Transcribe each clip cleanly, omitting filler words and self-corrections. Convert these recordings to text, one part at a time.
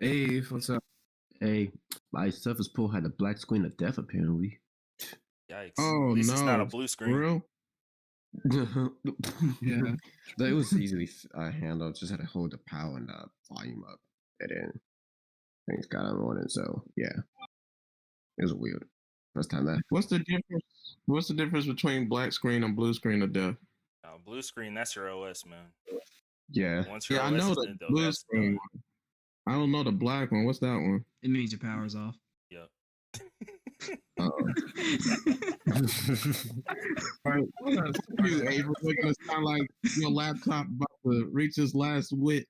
Hey, what's up? Hey, my Surface Pro had a black screen of death apparently. Yikes. Oh At least it's not a no, blue for screen. real? Yeah. But it was easily handled. Just had to hold the power and the volume up, and then things got unloaded. So yeah, it was weird. First time that. What's the difference? What's the difference between black screen and blue screen of death? Blue screen, that's your OS, man. Yeah. Once your Yeah, I OS know is the dead, though, blue that's screen done. one. I don't know the black one. What's that one? It means your power's off. Yep. Right. You, Avery, making it sound like your laptop about to reach its last wit.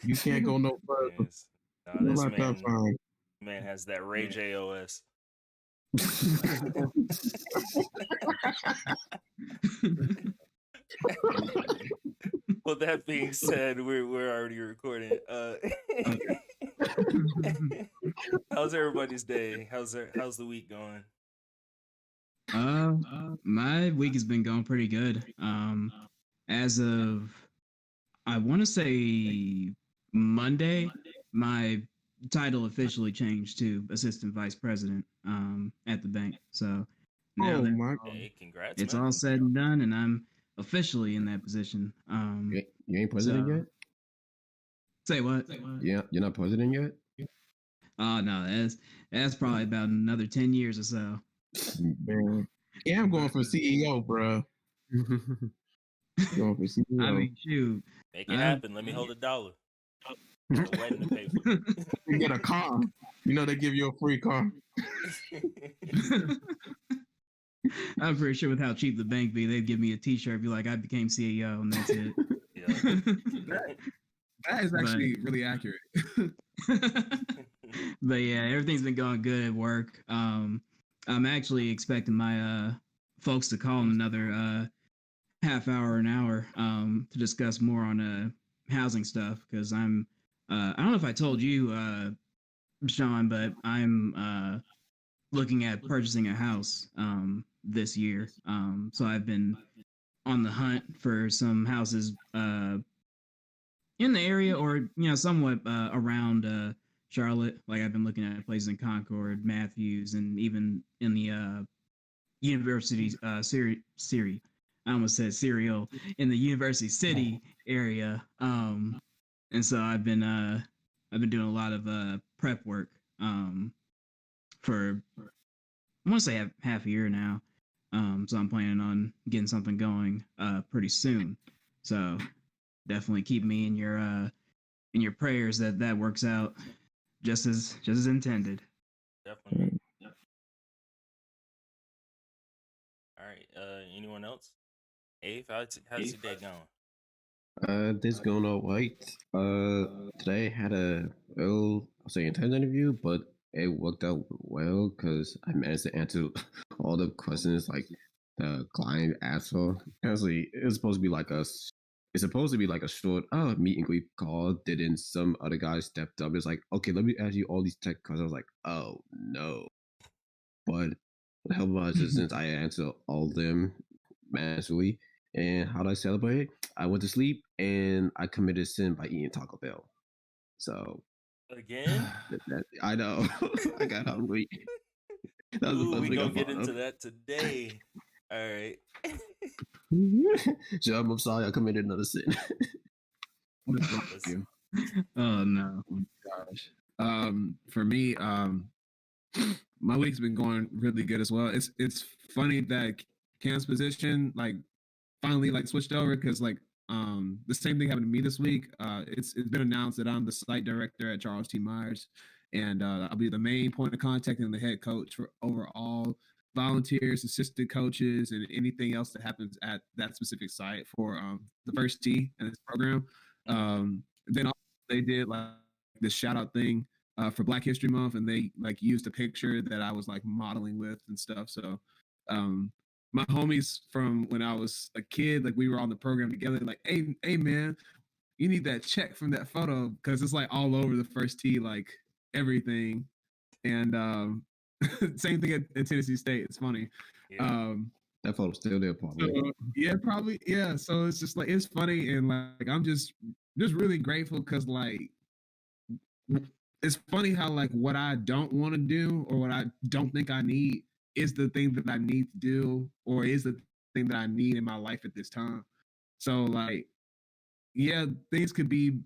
You can't go no further. Yes. Nah, Your this laptop's fine. man has that Ray J OS. Well, that being said, we're already recording. How's everybody's day? How's the week going? My week has been going pretty good. As of I want to say Monday, my title officially changed to assistant vice president at the bank. So now Oh my! Hey, congrats, it's man. all said and done, and I'm officially in that position. You ain't president yet? Say what? Yeah, you're not president yet? Oh no, that's probably about another 10 years or so. Man. Yeah, I'm going for CEO, bro. Going for CEO. I mean, shoot. Make it happen. Let me hold $1. The wedding to pay for. You get a car. You know they give you a free car. I'm pretty sure with how cheap the bank be, they'd give me a T-shirt, be like, "I became CEO," and that's it. That is actually really accurate. But yeah, everything's been going good at work. I'm actually expecting my folks to call in another half hour, an hour, to discuss more on housing stuff, because I'm I don't know if I told you, Sean, but I'm looking at purchasing a house this year. So I've been on the hunt for some houses in the area, or somewhat around Charlotte. Like I've been looking at places in Concord, Matthews, and even in the University Siri. I almost said cereal in the University City area. And so I've been doing a lot of prep work for I want to say half a year now. So I'm planning on getting something going pretty soon. So definitely keep me in your prayers that works out just as intended. Definitely. All right. Anyone else? Ave, how's your day going? This going all right. Today I had I'll say intense interview, but it worked out well because I managed to answer all the questions like the client asked for. Honestly, it's supposed to be like a short meet and greet call. Then some other guy stepped up. It's like, okay, let me ask you all these tech questions. I was like, oh no. But the help of my assistants, I answered all of them manually. And how did I celebrate? I went to sleep and I committed sin by eating Taco Bell. So again, I know. I got hungry. Ooh, we gonna get into that today. All right. So I'm sorry, I committed another sin. Oh no, gosh. For me, my week's been going really good as well. It's funny that Cam's position finally switched over because the same thing happened to me this week. It's been announced that I'm the site director at Charles T. Myers, and I'll be the main point of contact and the head coach for overall volunteers, assistant coaches, and anything else that happens at that specific site for the first T in this program. Then also they did this shout out thing for Black History Month, and they used a picture that I was modeling with and stuff. So my homies from when I was a kid, we were on the program together, hey man, you need that check from that photo because it's all over the first tee, everything. And same thing at Tennessee State. It's funny. Yeah. That photo's still there, probably. So, yeah, probably. Yeah. So it's just it's funny, and I'm just really grateful because it's funny how like what I don't want to do or what I don't think I need is the thing that I need to do or is the thing that I need in my life at this time. So like, yeah, things could be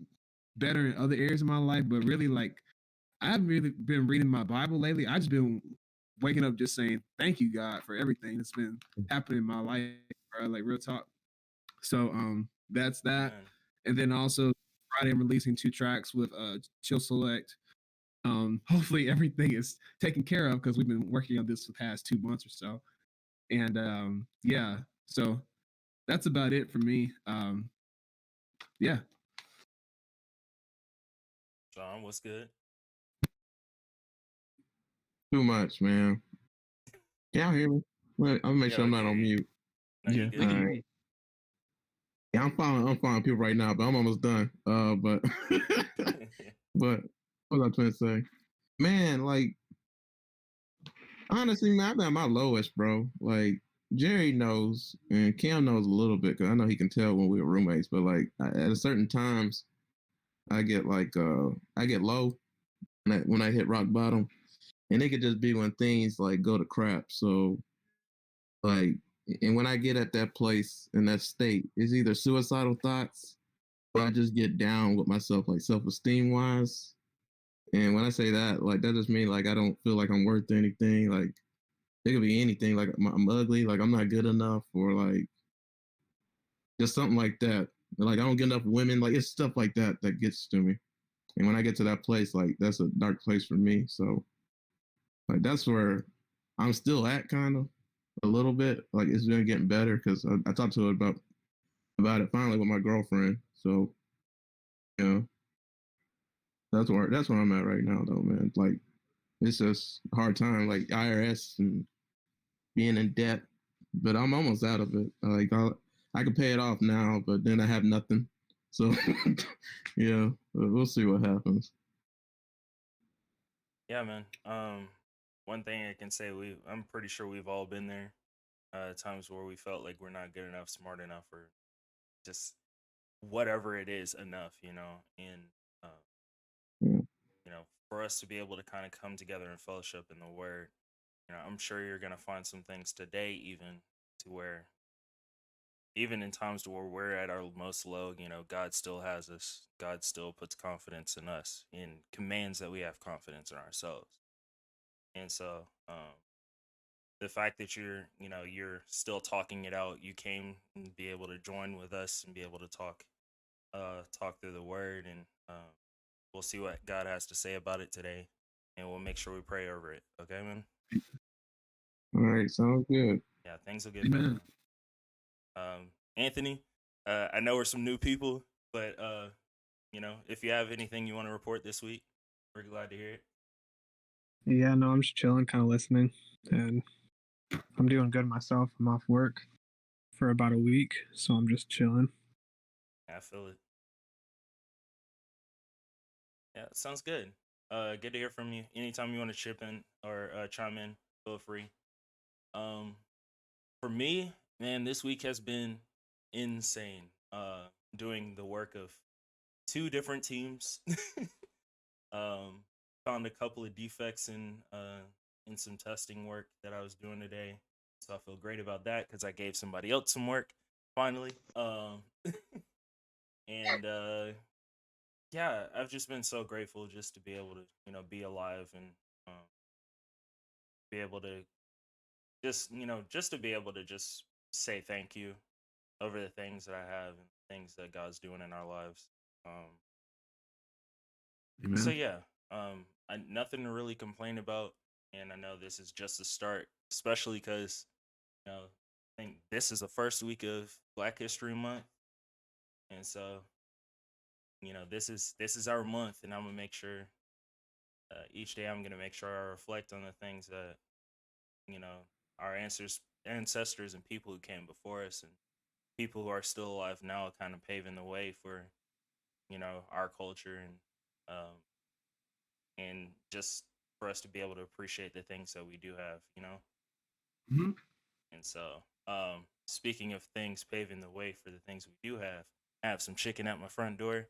better in other areas of my life, but really like I haven't really been reading my Bible lately. I just been waking up just saying thank you God for everything that's been happening in my life, bro. Like real talk. So that's that. Amen. And then also Friday I'm releasing 2 tracks with Chill Select. Hopefully everything is taken care of because we've been working on this for the past 2 months or so. And yeah, so that's about it for me. Yeah. John, what's good? Too much, man. Can y'all hear me? Well, I'm gonna make Yeah, sure I'm we not can on hear you. mute. No, you Yeah. good. We can hear Alright. you. Yeah, I'm following people right now, but I'm almost done. But but what was I trying to say? Man, like honestly, man, I've been at my lowest, bro. Like Jerry knows, and Cam knows a little bit because I know he can tell when we were roommates. But like at a certain times, I get like I get low when I hit rock bottom, and it could just be when things like go to crap. So like, and when I get at that place in that state, it's either suicidal thoughts or I just get down with myself, like self-esteem wise. And when I say that, like that just means like I don't feel like I'm worth anything. Like it could be anything. Like I'm ugly, like I'm not good enough, or like just something like that. Like I don't get enough women. Like it's stuff like that that gets to me. And when I get to that place, like that's a dark place for me. So like that's where I'm still at, kind of a little bit. Like it's been getting better because I talked to her about it finally with my girlfriend. So you know that's where I'm at right now, though, man. Like it's just a hard time, like IRS and being in debt, but I'm almost out of it. Like I can pay it off now, but then I have nothing. So yeah, we'll see what happens. Yeah, man. One thing I can say, I'm pretty sure we've all been there. Times where we felt like we're not good enough, smart enough, or just whatever it is enough, And uh, Yeah. for us to be able to kind of come together and fellowship in the Word, I'm sure you're gonna find some things today, even to where, even in times to where we're at our most low, God still has us. God still puts confidence in us and commands that we have confidence in ourselves. And so, the fact that you're still talking it out, you came and be able to join with us and be able to talk through the Word, and we'll see what God has to say about it today, and we'll make sure we pray over it. Okay, man? All right, sounds good. Yeah, things will get better. Anthony, I know we're some new people, but if you have anything you want to report this week, we're glad to hear it. Yeah, no, I'm just chilling, kind of listening, and I'm doing good myself. I'm off work for about a week, so I'm just chilling. I feel it. Yeah, sounds good. Good to hear from you. Anytime you want to chip in or chime in, feel free. For me, man, this week has been insane. Doing the work of 2 different teams. Found a couple of defects in some testing work that I was doing today, so I feel great about that because I gave somebody else some work finally. And yeah, I've just been so grateful just to be able to be alive and be able to just to be able to just say thank you over the things that I have and things that God's doing in our lives. So yeah, nothing to really complain about, and I know this is just the start, especially because I think this is the first week of Black History Month, and so this is our month, and I'm gonna make sure each day I'm gonna make sure I reflect on the things that our ancestors and people who came before us and people who are still alive now, kind of paving the way for our culture and just for us to be able to appreciate the things that we do have. Mm-hmm. And so, speaking of things paving the way for the things we do have, I have some chicken at my front door.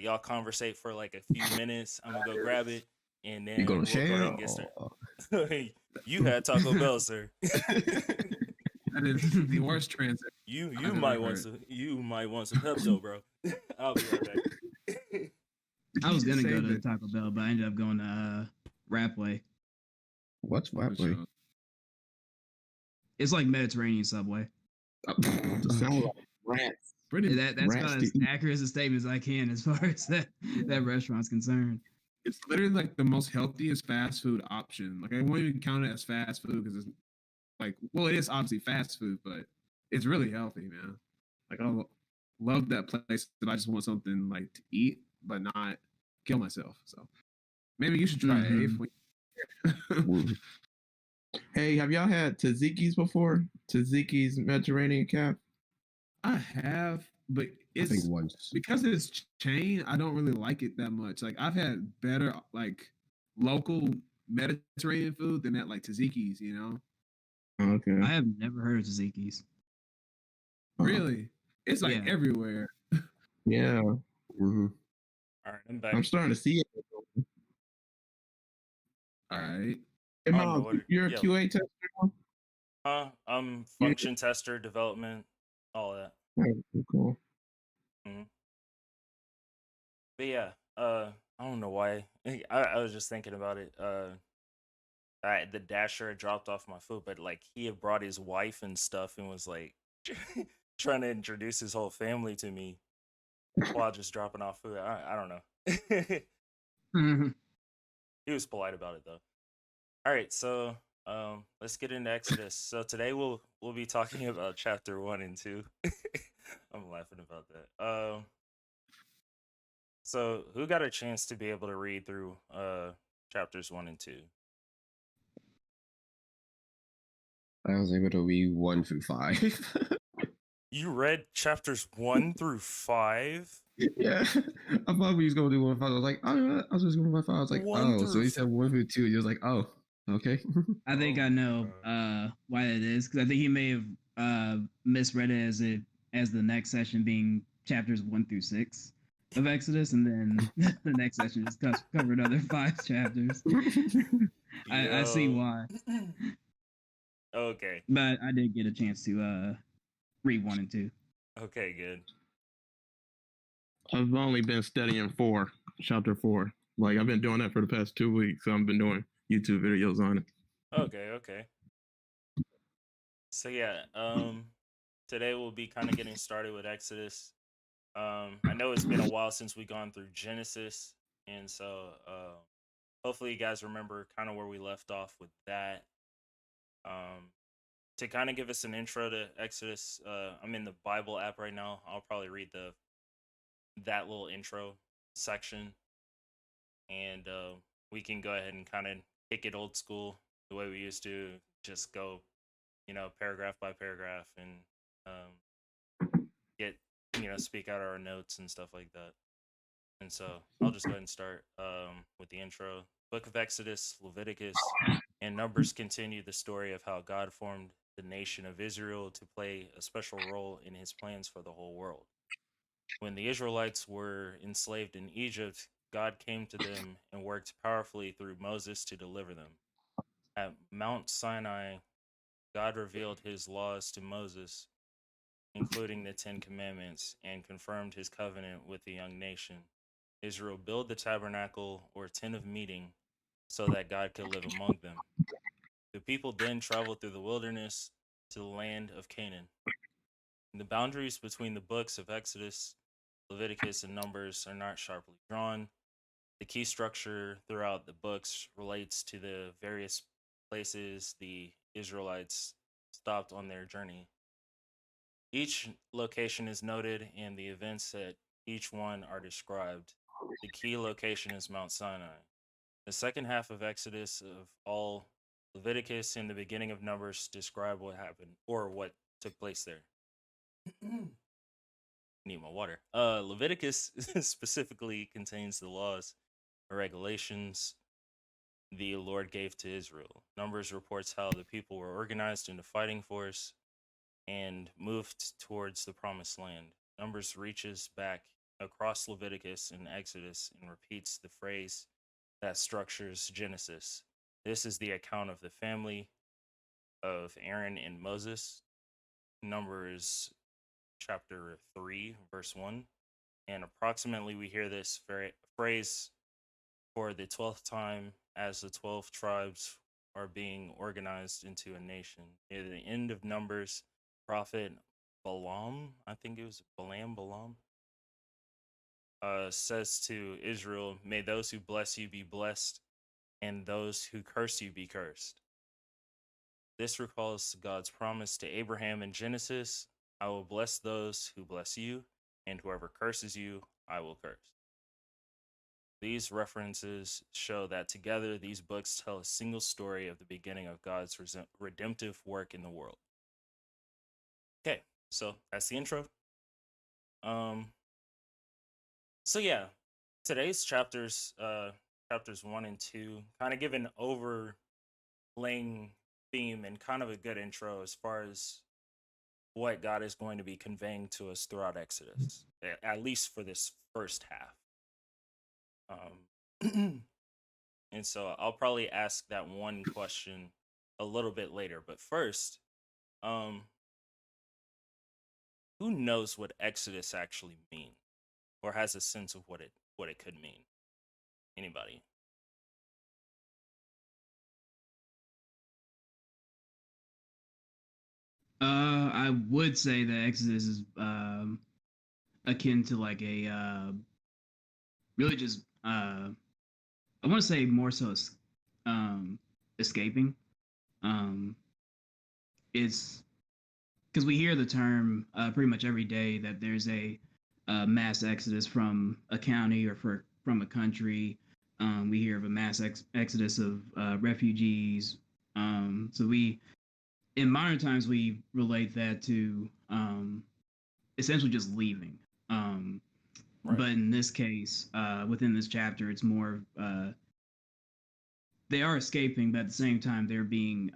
Y'all conversate for like a few minutes. I'm gonna go grab it, and You then gonna we'll go share? ahead and get started. You had Taco Bell, sir. That is the worst transaction. You I've might ever want heard. some Pepto, bro. I'll be right back. Did I you was just gonna say go to that- Taco Bell, but I ended up going to Rapway. What's for Rapway? sure. It's like Mediterranean Subway. Sound like rats. Pretty. That's Rats about to as eat. accurate as a statement as I can as far as that restaurant's concerned. It's literally like the most healthiest fast food option. Like I won't even count it as fast food because it's like, well, it is obviously fast food, but it's really healthy, man. Like I love that place if I just want something like to eat, but not kill myself. So maybe you should try Mhm. it. Hey, have y'all had tzatziki's before? Tzatziki's Mediterranean cap? I have, but I think it's once. because it's chain. I don't really like it that much. Like I've had better like local Mediterranean food than that like tzatziki's. You know, Okay. I have never heard of Tzatziki's. really, it's like Yeah. everywhere. Yeah. Mm-hmm. All right, I'm back. I'm starting to see it. All right. Hey, I don't know Miles, what it- you're a yeah. QA tester? Function tester, development, all that. Oh, cool. But yeah, I don't know why. I was just thinking about it. The dasher had dropped off my food, but like he had brought his wife and stuff and was like trying to introduce his whole family to me while just dropping off food. I don't know. Mhm. He was polite about it though. All right, so let's get into Exodus. So today we'll be talking about chapter 1 and 2. I'm laughing about that. So who got a chance to be able to read through chapters 1 and 2? I was able to read 1 through 5. You read chapters 1 through 5? Yeah, I thought we was gonna do 1 through 5. I was like, oh, I was just going 5. I was like, 1 oh, so through he said 1 through 2. He was like, oh, okay. I think Oh I know my why it is because I think he may have misread it as the next session being chapters 1 through 6 of Exodus, and then the next session just covered other 5 chapters. I see Yo. why, Okay. but I did get a chance to read 1 and 2. Okay, good. I've only been studying chapter 4. Like I've been doing that for the past 2 weeks. So I've been doing YouTube videos on it. Okay. So yeah, today we'll be kind of getting started with Exodus. I know it's been a while since we've gone through Genesis, and so hopefully you guys remember kind of where we left off with that. To kind of give us an intro to Exodus, I'm in the Bible app right now. I'll probably read that little intro section, and we can go ahead and kind of kick it old school the way we used to, just go, paragraph by paragraph, and get speak out our notes and stuff like that. And so I'll just go ahead and start with the intro. Book of Exodus, Leviticus, and Numbers continue the story of how God formed the nation of Israel to play a special role in his plans for the whole world. When the Israelites were enslaved in Egypt, God came to them and worked powerfully through Moses to deliver them. At Mount Sinai, God revealed his laws to Moses, including the 10 Commandments, and confirmed his covenant with the young nation. Israel built the tabernacle or tent of meeting so that God could live among them. The people then traveled through the wilderness to the land of Canaan. The boundaries between the books of Exodus, Leviticus, and Numbers are not sharply drawn. The key structure throughout the books relates to the various places the Israelites stopped on their journey. Each location is noted, and the events at each one are described. The key location is Mount Sinai. The second half of Exodus, of all Leviticus, and the beginning of Numbers describe what happened or what took place there. Need my water. Leviticus specifically contains the laws or regulations the Lord gave to Israel. Numbers reports how the people were organized into fighting force and moved towards the promised land. Numbers reaches back across Leviticus and Exodus and repeats the phrase that structures Genesis. This is the account of the family of Aaron and Moses. Numbers chapter 3, verse 1. And approximately we hear this phrase for the 12th time as the 12 tribes are being organized into a nation. Near the end of Numbers, prophet Balaam, I think it was Balaam, says to Israel, "May those who bless you be blessed, and those who curse you be cursed." This recalls God's promise to Abraham in Genesis, "I will bless those who bless you, and whoever curses you, I will curse." These references show that together these books tell a single story of the beginning of God's redemptive work in the world. Okay, so that's the intro. So yeah, today's chapters 1 and 2 kind of give an overlaying theme and kind of a good intro as far as what God is going to be conveying to us throughout Exodus, at least for this first half. And so I'll probably ask that one question a little bit later, but first, who knows what Exodus actually means, or has a sense of what it could mean? Anybody? I would say that Exodus is akin to like a really just I want to say more so escaping. It's because we hear the term pretty much every day that there's a mass exodus from a county or from a country. We hear of a mass exodus of refugees. So we, in modern times, we relate that to essentially just leaving. Right. But in this case, within this chapter, it's more they are escaping, but at the same time, they're being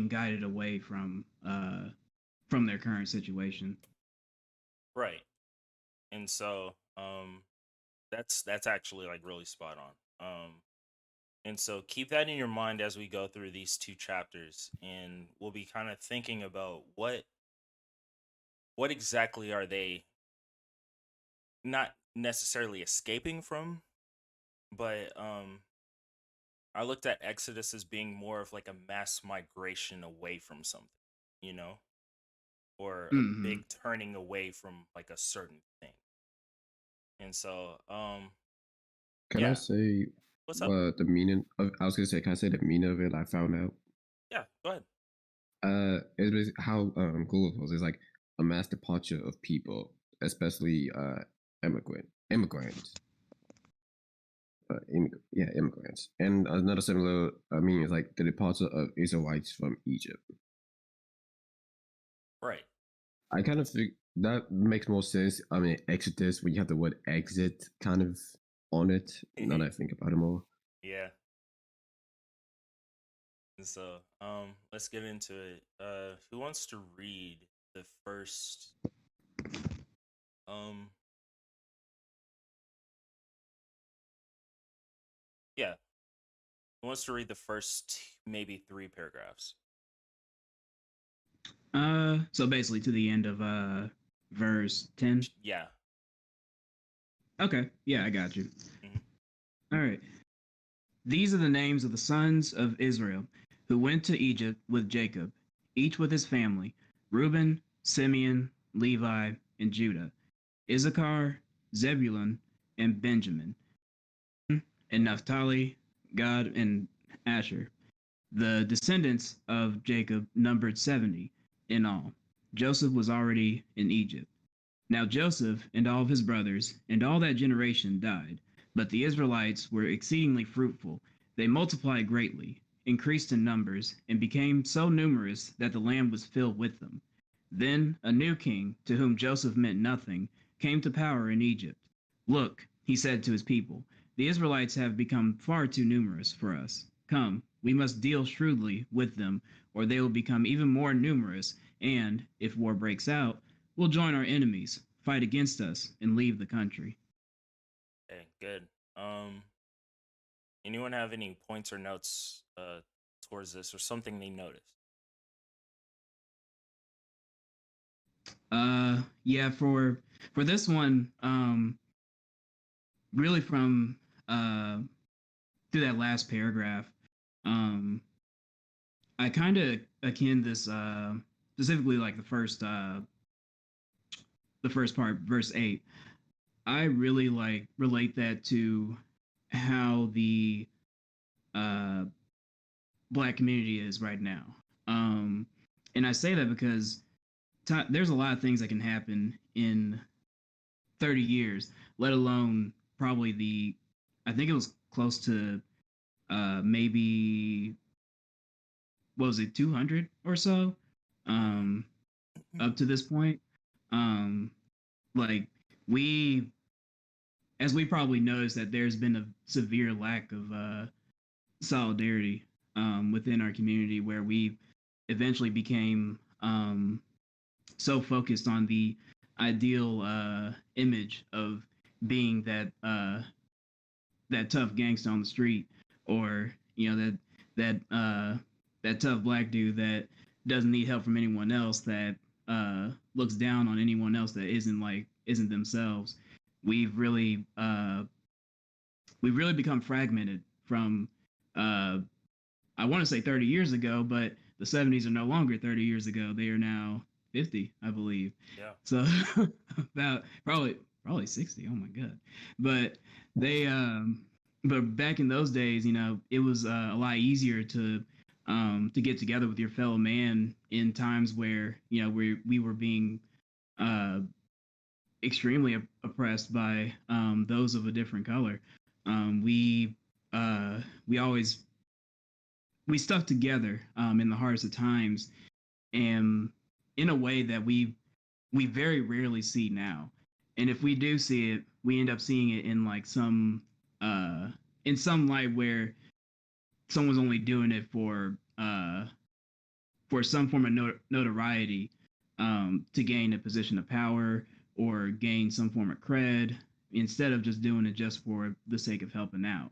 guided away from their current situation. Right. And so that's actually like really spot on. And so keep that in your mind as we go through these two chapters, and we'll be kind of thinking about what exactly are they not necessarily escaping from, but I looked at Exodus as being more of like a mass migration away from something, you know, or a big turning away from like a certain thing. And so, Can I say what's up? the meaning of? I was gonna say, can I say the meaning of it? I found out. Yeah, go ahead. It was how Google posts is like a mass departure of people, especially immigrants. Immigrants. And another similar meaning is like the departure of Israelites from Egypt. Right. I kind of think that makes more sense. I mean, Exodus, when you have the word exit kind of on it, now that I think about it more. Yeah. And so, let's get into it. Who wants to read the first yeah. Who wants to read the first maybe 3 paragraphs? So basically to the end of verse 10. Yeah. Okay. Yeah, I got you. All right. These are the names of the sons of Israel who went to Egypt with Jacob, each with his family: Reuben, Simeon, Levi, and Judah, Issachar, Zebulun, and Benjamin, and Naphtali, Gad, and Asher. The descendants of Jacob numbered 70 in all. Joseph was already in Egypt. Now Joseph and all of his brothers and all that generation died, but the Israelites were exceedingly fruitful. They multiplied greatly, increased in numbers, and became so numerous that the land was filled with them. Then a new king, to whom Joseph meant nothing, came to power in Egypt. Look, he said to his people, the Israelites have become far too numerous for us. Come, we must deal shrewdly with them, or they will become even more numerous, and, if war breaks out, we'll join our enemies, fight against us and leave the country. Okay, good. Anyone have any points or notes towards this, or something they noticed? Yeah, for this one, really from through that last paragraph, I kind of akin this specifically like the first part, verse 8. I really like relate that to how the uh black community is right now. And I say that because there's a lot of things that can happen in 30 years, let alone probably I think it was close to maybe, what was it, 200 or so, up to this point. Like we, as we probably noticed, that there's been a severe lack of solidarity within our community, where we eventually became so focused on the ideal image of being that tough gangster on the street, or that tough black dude that doesn't need help from anyone else, that looks down on anyone else that isn't themselves. We've really become fragmented from I want to say 30 years ago, but the 70s are no longer 30 years ago. They are now 50, I believe. Yeah. So about probably 60. Oh my god. But but back in those days, it was a lot easier to get together with your fellow man in times where we were being extremely oppressed by those of a different color. We always stuck together in the hardest of times, and in a way that we very rarely see now. And if we do see it, we end up seeing it in like some light where someone's only doing it for some form of notoriety, to gain a position of power or gain some form of cred, instead of just doing it just for the sake of helping out.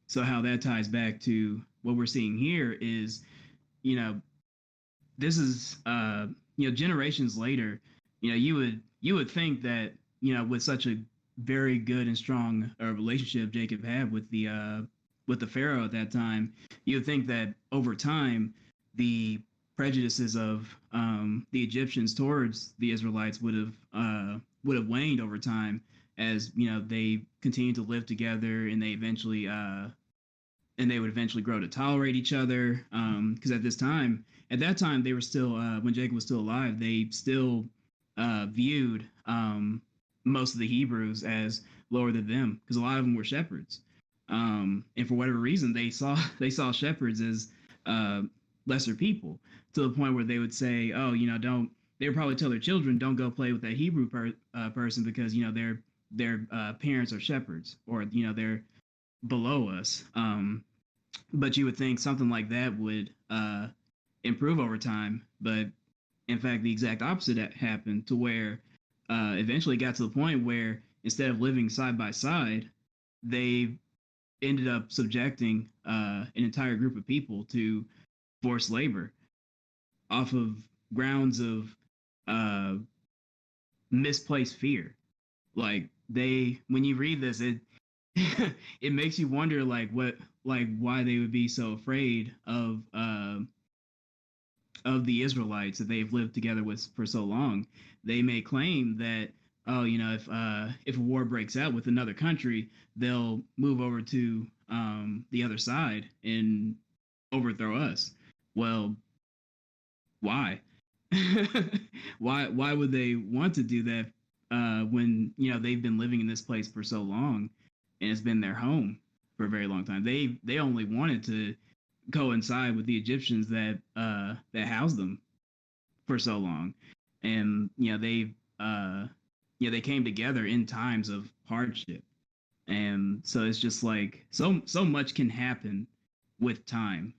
So how that ties back to what we're seeing here is, this is generations later. You would think that, with such a very good and strong relationship Jacob had with the Pharaoh at that time, you would think that over time the prejudices of the Egyptians towards the Israelites would have waned over time, as they continued to live together, and they would eventually grow to tolerate each other. Because at that time, they were still, when Jacob was still alive, they still viewed most of the Hebrews as lower than them, because a lot of them were shepherds. And for whatever reason, they saw shepherds as lesser people, to the point where they would say, "Oh, don't." They would probably tell their children, "Don't go play with that Hebrew person, because their parents are shepherds, or they're below us." But you would think something like that would improve over time, but in fact, the exact opposite happened, to where eventually got to the point where, instead of living side by side, they ended up subjecting an entire group of people to forced labor, off of grounds of misplaced fear. Like, when you read this, it it makes you wonder, why they would be so afraid of the Israelites that they've lived together with for so long. They may claim that, oh, if a war breaks out with another country, they'll move over to the other side and overthrow us. Well, why? Why would they want to do that when they've been living in this place for so long, and it's been their home for a very long time? They only wanted to coincide with the Egyptians that housed them for so long, and they came together in times of hardship. And so it's just like, so much can happen with time,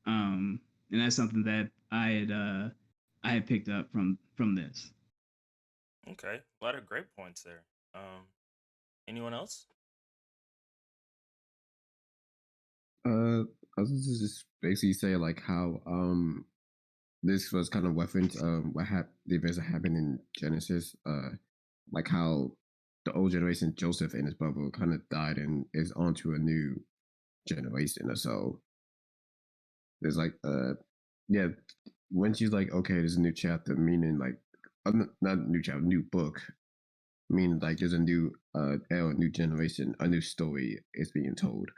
and that's something that I had picked up from this. Okay, a lot of great points there. Anyone else? I was just basically say like how this was kind of reference the events that happened in Genesis, like how the old generation Joseph and his brother kind of died and is onto a new generation or so. There's like yeah, when she's like, okay, there's a new chapter, meaning like not new chapter, new book, meaning like there's a new era, new generation, a new story is being told.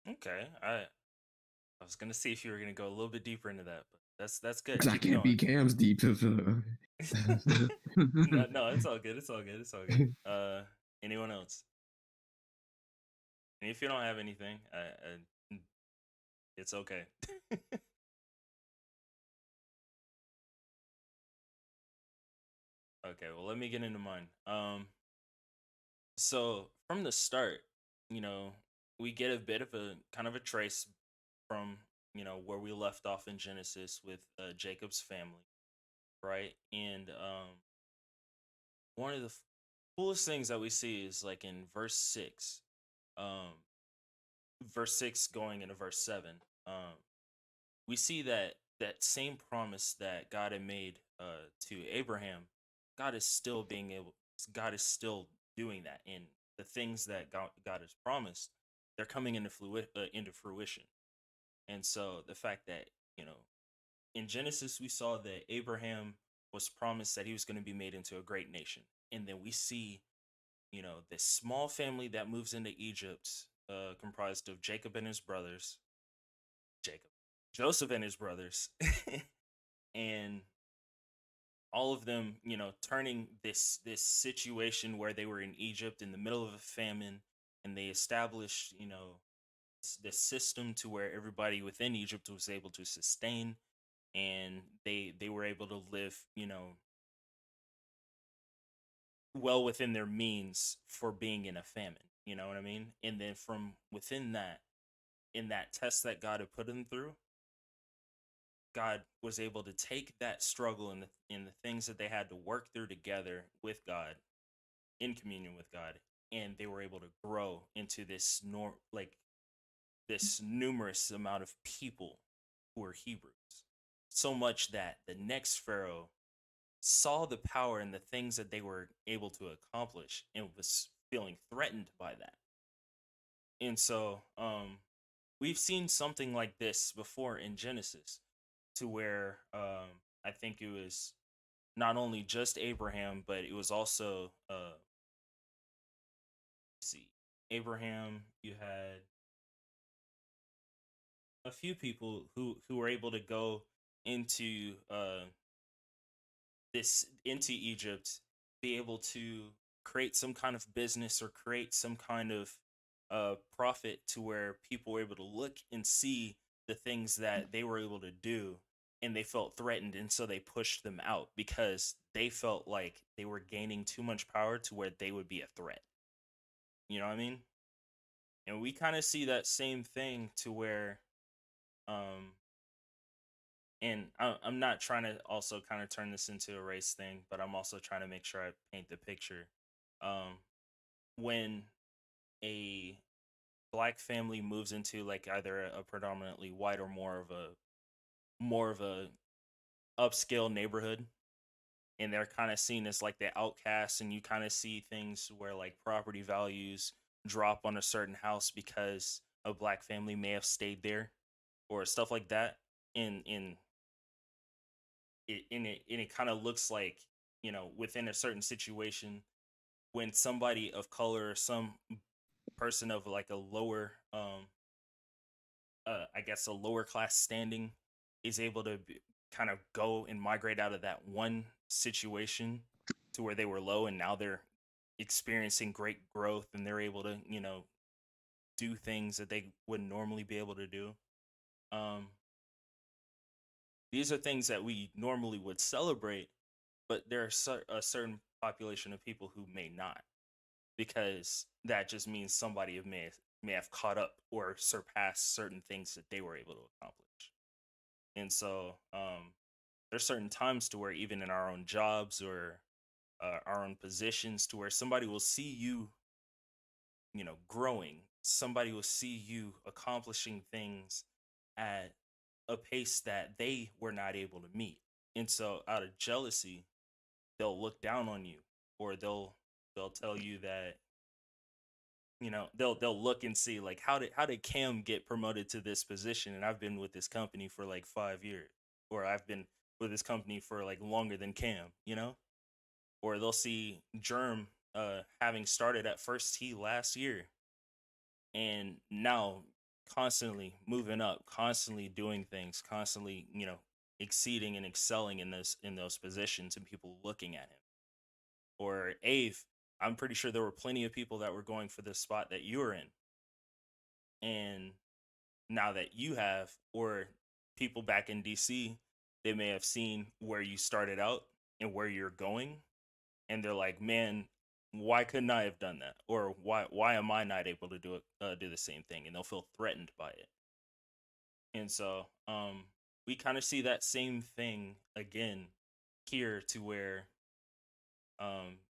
Okay, I was gonna see if you were gonna go a little bit deeper into that, but that's good. Because I Keep can't be going. Cam's deep. No, it's all good. It's all good. It's all good. Anyone else? And if you don't have anything, it's okay. Okay, well, let me get into mine. So from the start, you know, we get a bit of a kind of a trace from where we left off in Genesis with Jacob's family, right? And one of the coolest things that we see is like in um, verse 6 going into verse 7. We see that that same promise that God had made to Abraham, God is still being able, God is still doing that, and the things that God has promised, they're coming into fruition. And so the fact that in Genesis we saw that Abraham was promised that he was going to be made into a great nation, and then we see this small family that moves into Egypt, comprised of Jacob and his brothers, Jacob, Joseph and his brothers, and all of them, turning this situation where they were in Egypt in the middle of a famine, and they established, this system to where everybody within Egypt was able to sustain, and they were able to live, well within their means for being in a famine. You know what I mean? And then from within that, in that test that God had put them through, God was able to take that struggle and the things that they had to work through together with God, in communion with God, and they were able to grow into this numerous amount of people who are Hebrews. So much that the next Pharaoh saw the power and the things that they were able to accomplish and was feeling threatened by that. And so we've seen something like this before in Genesis, to where I think it was not only just Abraham, but it was also see, Abraham. You had a few people who were able to go into into Egypt, be able to create some kind of business or create some kind of profit, to where people were able to look and see the things that they were able to do, and they felt threatened, and so they pushed them out because they felt like they were gaining too much power to where they would be a threat. You know what I mean? And we kind of see that same thing to where um and I'm not trying to also kind of turn this into a race thing, but I'm also trying to make sure I paint the picture. Um, when a black family moves into like either a predominantly white or more of a upscale neighborhood, and they're kind of seen as like the outcasts, and you kind of see things where like property values drop on a certain house because a black family may have stayed there or stuff like that. In it kind of looks like, within a certain situation, when somebody of color or some person of like a lower I guess a lower class standing is able to kind of go and migrate out of that one situation to where they were low, and now they're experiencing great growth, and they're able to do things that they wouldn't normally be able to do. um these are things that we normally would celebrate, but there are a certain population of people who may not, because that just means somebody may have caught up or surpassed certain things that they were able to accomplish. And so there's certain times to where even in our own jobs or our own positions, to where somebody will see you, growing. Somebody will see you accomplishing things at a pace that they were not able to meet. And so out of jealousy, they'll look down on you, or they'll tell you that, they'll look and see, like, how did Cam get promoted to this position, and I've been with this company for like 5 years, or I've been with this company for like longer than Cam. Or they'll see Germ having started at first tee last year and now constantly moving up, constantly doing things, constantly, exceeding and excelling in those positions, and people looking at him. Or Ave, I'm pretty sure there were plenty of people that were going for this spot that you were in. And now that you have, or people back in DC, they may have seen where you started out and where you're going, and they're like, man, why couldn't I have done that? Or why am I not able to do the same thing? And they'll feel threatened by it. And so we kind of see that same thing again here, to where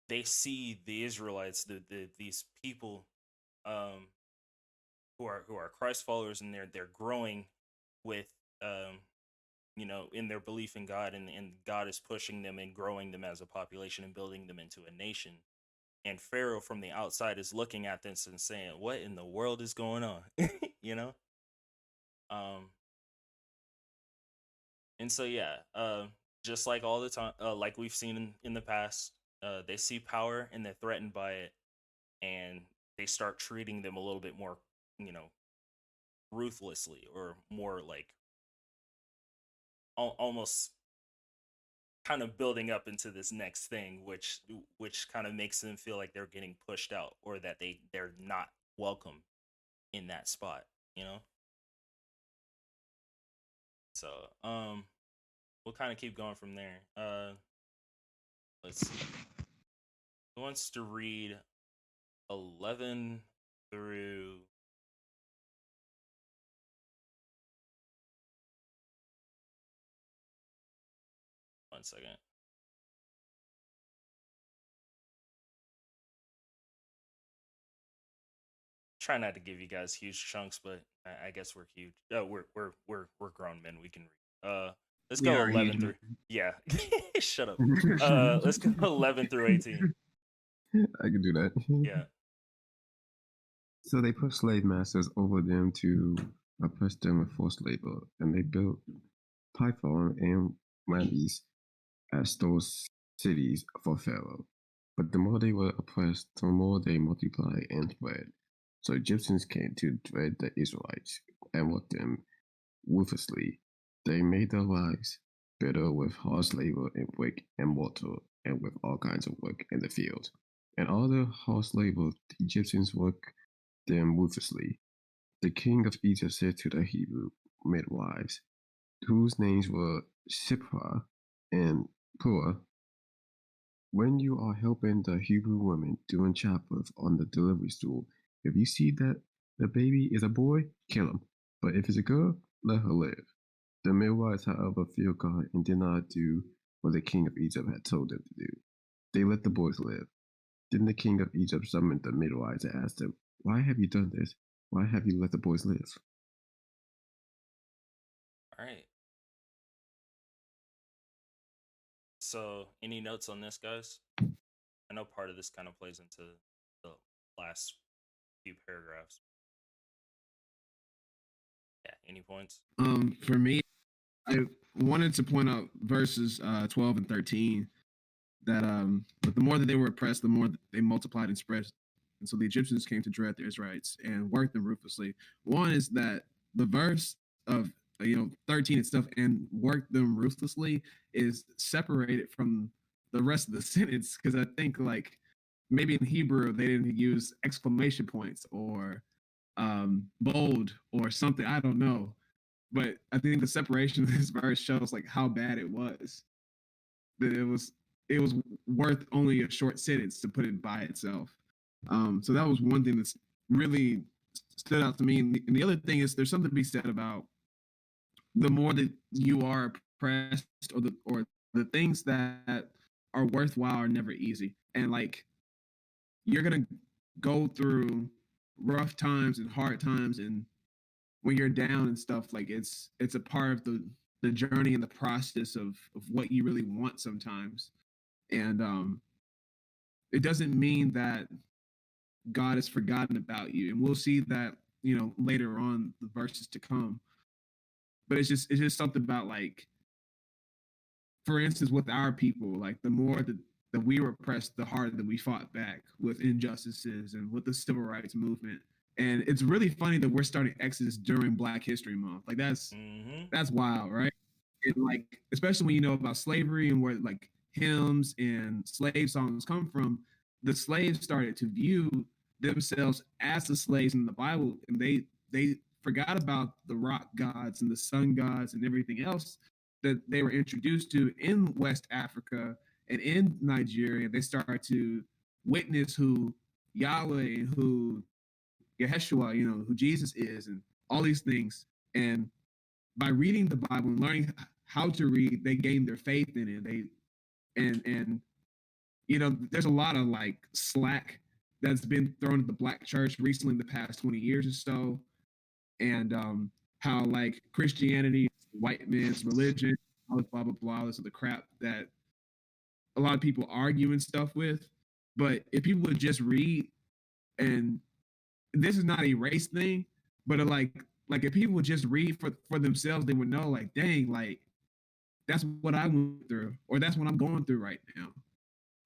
they see the Israelites, these people who are Christ followers, and they're growing with in their belief in God, and God is pushing them and growing them as a population and building them into a nation. And Pharaoh from the outside is looking at this and saying, what in the world is going on? you know and so just like all the time, like we've seen in the past, they see power and they're threatened by it, and they start treating them a little bit more, ruthlessly, or more like almost kind of building up into this next thing, which kind of makes them feel like they're getting pushed out, or that they're not welcome in that spot. So we'll kind of keep going from there. Let's see. Who wants to read 11 through 1 second? Try not to give you guys huge chunks, but I guess we're huge. We're grown men. We can read. Let's go 11 through. Yeah, shut up. Let's go 11 through 18. I can do that. Yeah. So they put slave masters over them to oppress them with forced labor, and they built Python and Ramses as those cities for Pharaoh. But the more they were oppressed, the more they multiplied and spread. So Egyptians came to dread the Israelites and worked them ruthlessly. They made their lives bitter with hard labor and brick and mortar, and with all kinds of work in the field. And all the hard labor, the Egyptians worked them ruthlessly. The king of Egypt said to the Hebrew midwives, whose names were Shiphrah and Puah, when you are helping the Hebrew women doing childbirth on the delivery stool, if you see that the baby is a boy, kill him. But if it's a girl, let her live. The midwives, however, feared God and did not do what the king of Egypt had told them to do. They let the boys live. Then the king of Egypt summoned the midwives and asked them, why have you done this? Why have you let the boys live? All right. So, any notes on this, guys? I know part of this kind of plays into the last few paragraphs. Yeah, any points? For me, I wanted to point out verses 12 and 13 that but the more that they were oppressed, the more they multiplied and spread. And so the Egyptians came to dread the Israelites and worked them ruthlessly. One is that the verse of 13 and stuff, and worked them ruthlessly, is separated from the rest of the sentence, because I think like maybe in Hebrew they didn't use exclamation points or bold or something. I don't know. But I think the separation of this verse shows like how bad it was. That it was worth only a short sentence to put it by itself. So that was one thing that's really stood out to me. And the other thing is, there's something to be said about the more that you are oppressed, or the things that are worthwhile are never easy. And like you're gonna go through rough times and hard times, and when you're down and stuff, like it's a part of the journey and the process of what you really want sometimes. And it doesn't mean that God has forgotten about you. And we'll see that, later on the verses to come. But it's just something about, like, for instance, with our people, like the more that we were oppressed, the harder that we fought back with injustices and with the civil rights movement. And it's really funny that we're starting Exodus during Black History Month. Like that's wild, right? And like, especially when you know about slavery and where like hymns and slave songs come from, the slaves started to view themselves as the slaves in the Bible, and they forgot about the rock gods and the sun gods and everything else that they were introduced to in West Africa and in Nigeria. They started to witness who Yahweh, who Yeshua, who Jesus is, and all these things. And by reading the Bible and learning how to read, they gained their faith in it. And there's a lot of like slack that's been thrown at the Black church recently in the past 20 years or so. And how like Christianity is the white man's religion, all this blah blah blah, this other crap that a lot of people argue and stuff with. But if people would just read, and this is not a race thing, but like if people would just read for themselves, they would know, like, dang, like that's what I went through, or that's what I'm going through right now.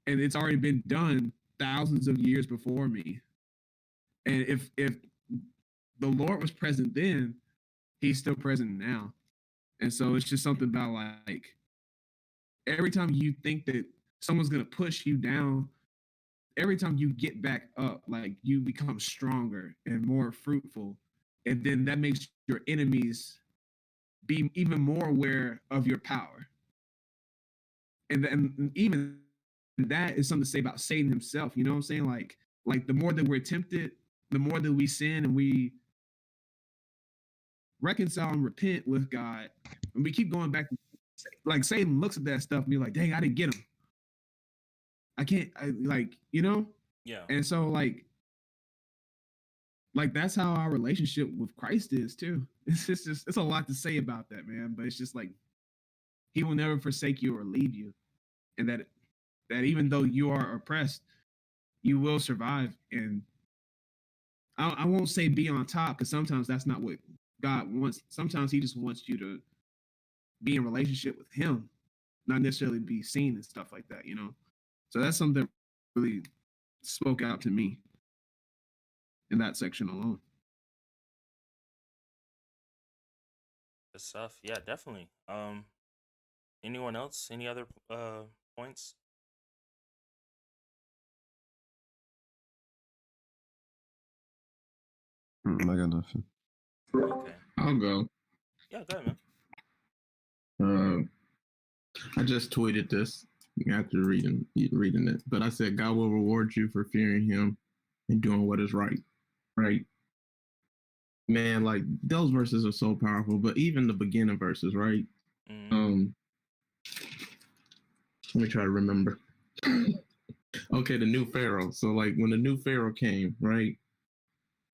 And it's already been done thousands of years before me. And if the Lord was present then, he's still present now. And so it's just something about like every time you think that someone's gonna push you down, every time you get back up, like you become stronger and more fruitful. And then that makes your enemies be even more aware of your power. And even that is something to say about Satan himself. You know what I'm saying? Like the more that we're tempted, the more that we sin and we reconcile and repent with God, and we keep going back. Like Satan looks at that stuff and be like, dang, I didn't get him. I can't, Yeah. And so like that's how our relationship with Christ is too. It's a lot to say about that, man. But it's just like he will never forsake you or leave you, and that even though you are oppressed, you will survive. And I won't say be on top, because sometimes that's not what God wants. Sometimes he just wants you to be in relationship with him, not necessarily be seen and stuff like that, So that's something that really spoke out to me in that section alone. Good stuff. Yeah, definitely. Anyone else? Any other points? I got nothing. Okay. I'll go. Yeah, go ahead, man. I just tweeted this after reading it, but I said God will reward you for fearing Him and doing what is right. Right, man. Like those verses are so powerful. But even the beginning verses, right? Mm-hmm. Let me try to remember. Okay, the new Pharaoh. So like when the new Pharaoh came, right?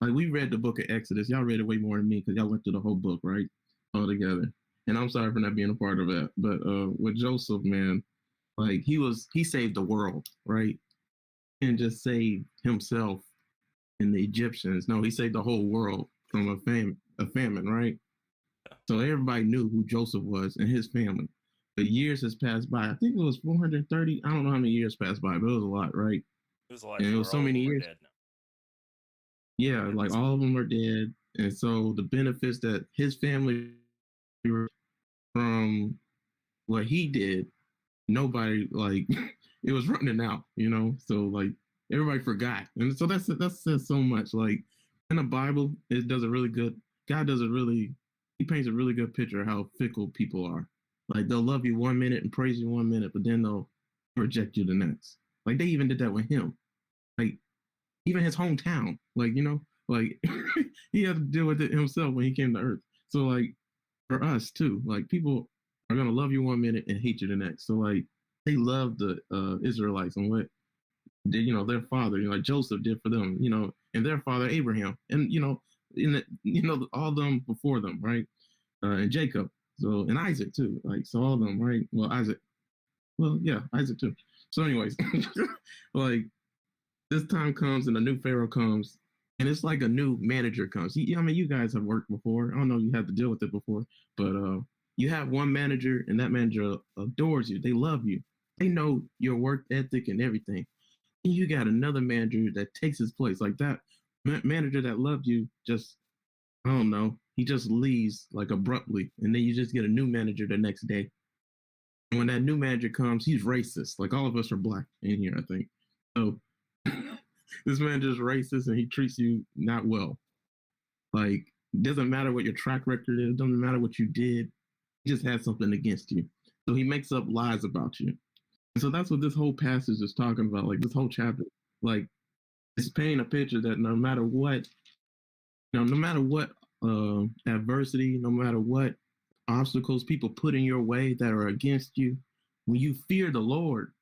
Like we read the book of Exodus. Y'all read it way more than me because y'all went through the whole book, right? All together. And I'm sorry for not being a part of that. But with Joseph, man, like he saved the world, right? And just saved himself and the Egyptians. No, he saved the whole world from a famine, right? So everybody knew who Joseph was and his family. But years has passed by. I think it was 430. I don't know how many years passed by, but it was a lot, right? It was a lot. And it was so many years. Yeah, like all of them are dead. And so the benefits that his family from what he did, nobody like it was running out, So like everybody forgot. And so that says so much. Like in the Bible, it does a really good he paints a really good picture of how fickle people are. Like they'll love you 1 minute and praise you 1 minute, but then they'll reject you the next. Like they even did that with him. Like even his hometown, like, like he had to deal with it himself when he came to earth. So like for us too, like people are gonna love you one minute and hate you the next. So like they love the Israelites and what they, their father, like Joseph did for them, and their father Abraham, and all them before them, right? And Jacob, so and Isaac too, like so all of them, right? Well, Isaac, well, yeah, Isaac too. So, anyways, like this time comes and a new Pharaoh comes, and it's like a new manager comes. I mean, you guys have worked before. I don't know if you had to deal with it before, but you have one manager, and that manager adores you. They love you. They know your work ethic and everything. And you got another manager that takes his place, like that manager that loved you. Just I don't know. He just leaves like abruptly, and then you just get a new manager the next day. And when that new manager comes, he's racist. Like all of us are black in here, I think. So this manager's racist, and he treats you not well. Like it doesn't matter what your track record is. It doesn't matter what you did. He just has something against you. So he makes up lies about you. And so that's what this whole passage is talking about. Like this whole chapter, like it's painting a picture that no matter what, no matter what adversity, no matter what obstacles people put in your way that are against you, when you fear the Lord,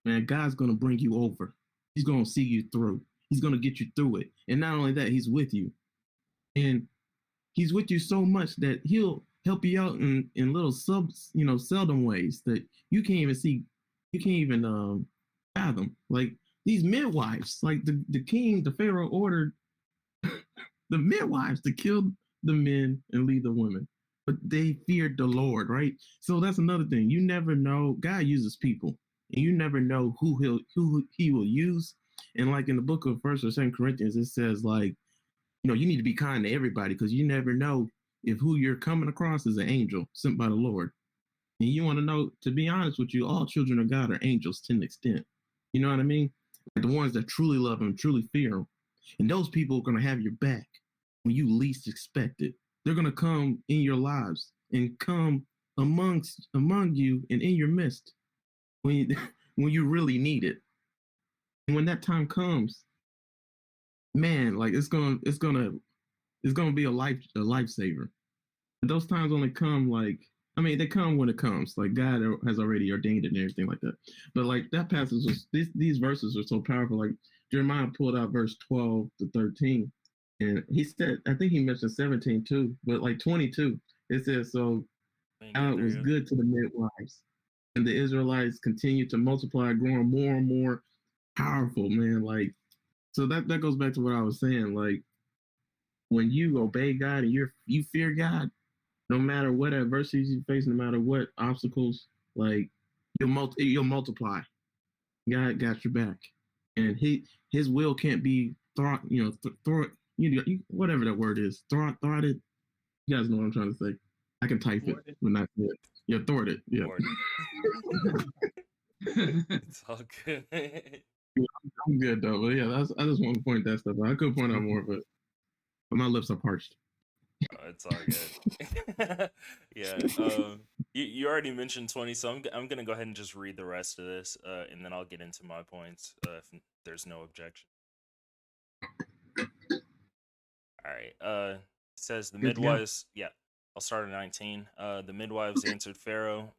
man, God's going to bring you over. He's going to see you through. He's going to get you through it. And not only that, he's with you. And he's with you so much that he'll help you out in little seldom ways that you can't even see, you can't even fathom. Like these midwives, like the king, the Pharaoh ordered the midwives to kill the men and leave the women. But they feared the Lord, right? So that's another thing. You never know. God uses people, and you never know who he will use. And like in the book of First or Second Corinthians, it says like, you need to be kind to everybody because you never know if who you're coming across is an angel sent by the Lord. And you want to know, to be honest with you, all children of God are angels to an extent. You know what I mean? Like the ones that truly love him, truly fear him. And those people are going to have your back when you least expect it. They're going to come in your lives and come among you and in your midst when you really need it. And when that time comes, man, like it's gonna be a lifesaver. But those times only come they come when it comes. Like God has already ordained it and everything like that. But like that passage these verses are so powerful. Like Jeremiah pulled out verse 12 to 13. And he said, I think he mentioned 17 too, but like 22, it says, so it was good to the midwives. And the Israelites continued to multiply, growing more and more powerful, man. Like, so that goes back to what I was saying. Like, when you obey God and you fear God, no matter what adversities you face, no matter what obstacles, like you'll multiply. God got your back, and his will can't be whatever that word is, thwarted. You guys know what I'm trying to say. I can type it, but not yet. Yeah, thwarted. Yeah. It's all good. I'm good though, but yeah, I just want to point that stuff out. I could point out more, but my lips are parched. Oh, it's all good. Yeah. You already mentioned 20, so I'm gonna go ahead and just read the rest of this, and then I'll get into my points if there's no objection. All right. It says the midwives. Yeah, I'll start at 19. The midwives answered Pharaoh,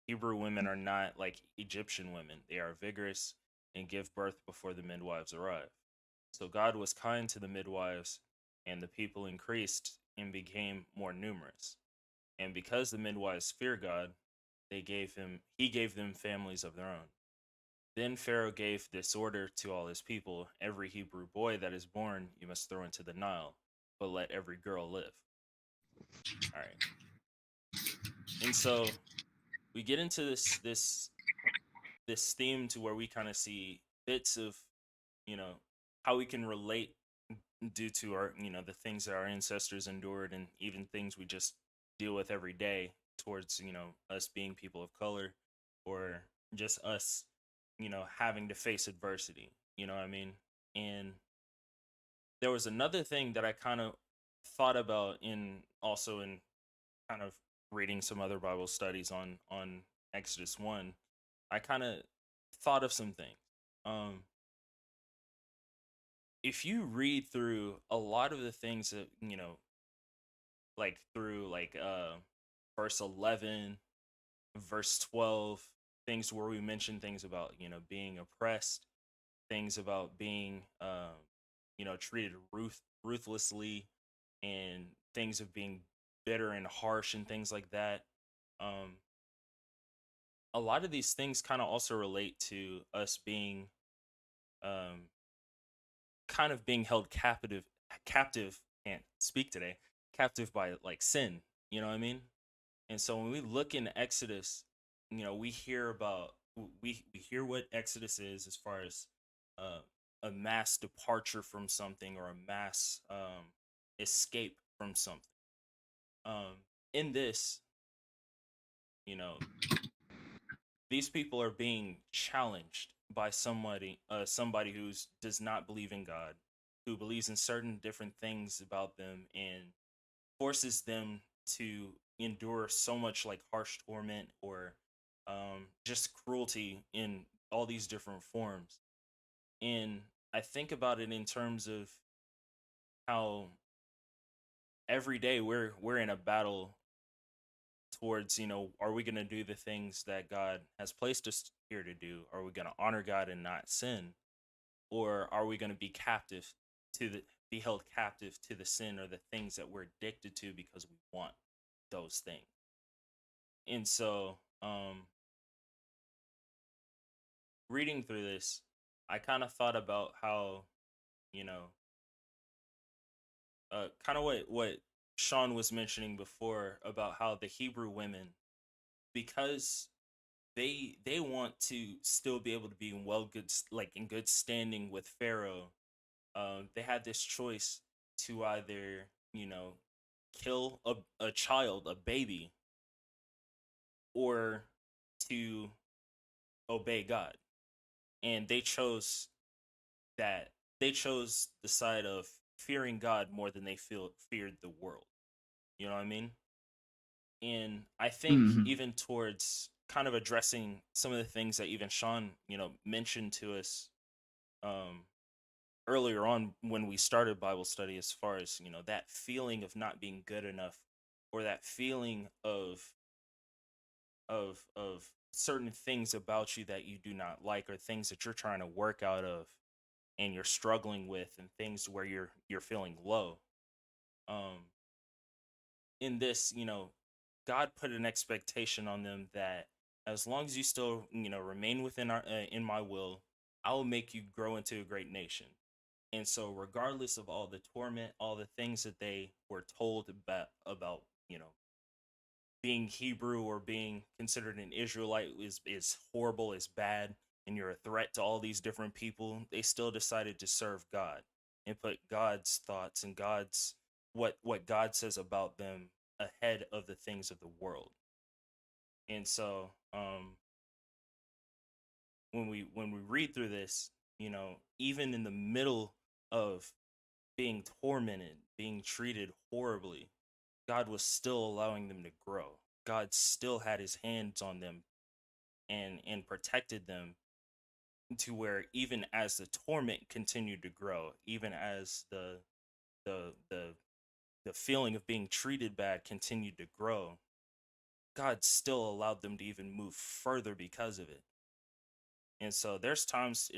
Hebrew women are not like Egyptian women. They are vigorous and give birth before the midwives arrive. So God was kind to the midwives, and the people increased and became more numerous. And because the midwives fear God, he gave them families of their own. Then Pharaoh gave this order to all his people: every Hebrew boy that is born you must throw into the Nile, but let every girl live. All right. And so we get into this theme to where we kind of see bits of, how we can relate due to our, the things that our ancestors endured, and even things we just deal with every day towards, us being people of color, or just us, having to face adversity, you know what I mean? And there was another thing that I kind of thought about in kind of reading some other Bible studies on Exodus 1. I kind of thought of some things. If you read through a lot of the things that, like through like verse 11 verse 12, things where we mention things about, being oppressed, things about being, treated ruthlessly, and things of being bitter and harsh and things like that. Um, a lot of these things kind of also relate to us being, um, kind of being held captive, can't speak today, captive by like sin. You know what I mean? And so when we look in Exodus, we hear about we hear what Exodus is as far as uh, a mass departure from something or a mass escape from something. In this, you know, these people are being challenged by somebody who does not believe in God, who believes in certain different things about them, and forces them to endure so much like harsh torment or just cruelty in all these different forms. And I think about it in terms of how every day we're in a battle towards, are we going to do the things that God has placed us here to do? Are we going to honor God and not sin? Or are we going to be held captive to the sin or the things that we're addicted to because we want those things? And so, reading through this, I kind of thought about how, you know, kind of what Sean was mentioning before about how the Hebrew women, because they want to still be able to be in in good standing with Pharaoh. They had this choice to either, kill a child, a baby, or to obey God. And they chose the side of fearing God more than they feared the world. You know what I mean? And I think Mhm. even towards kind of addressing some of the things that even Sean, mentioned to us um earlier on when we started Bible study, as far as, that feeling of not being good enough, or that feeling of certain things about you that you do not like, or things that you're trying to work out of and you're struggling with, and things where you're feeling low. um in this, God put an expectation on them that as long as you still, remain within in my will, I will make you grow into a great nation. And so, regardless of all the torment, all the things that they were told about, being Hebrew or being considered an Israelite is horrible, is bad, and you're a threat to all these different people, they still decided to serve God and put God's thoughts and God's what God says about them ahead of the things of the world. And so, when we read through this, even in the middle of being tormented, being treated horribly, God was still allowing them to grow. God still had his hands on them and protected them, to where even as the torment continued to grow, even as the the the feeling of being treated bad continued to grow, God still allowed them to even move further because of it. And so there's times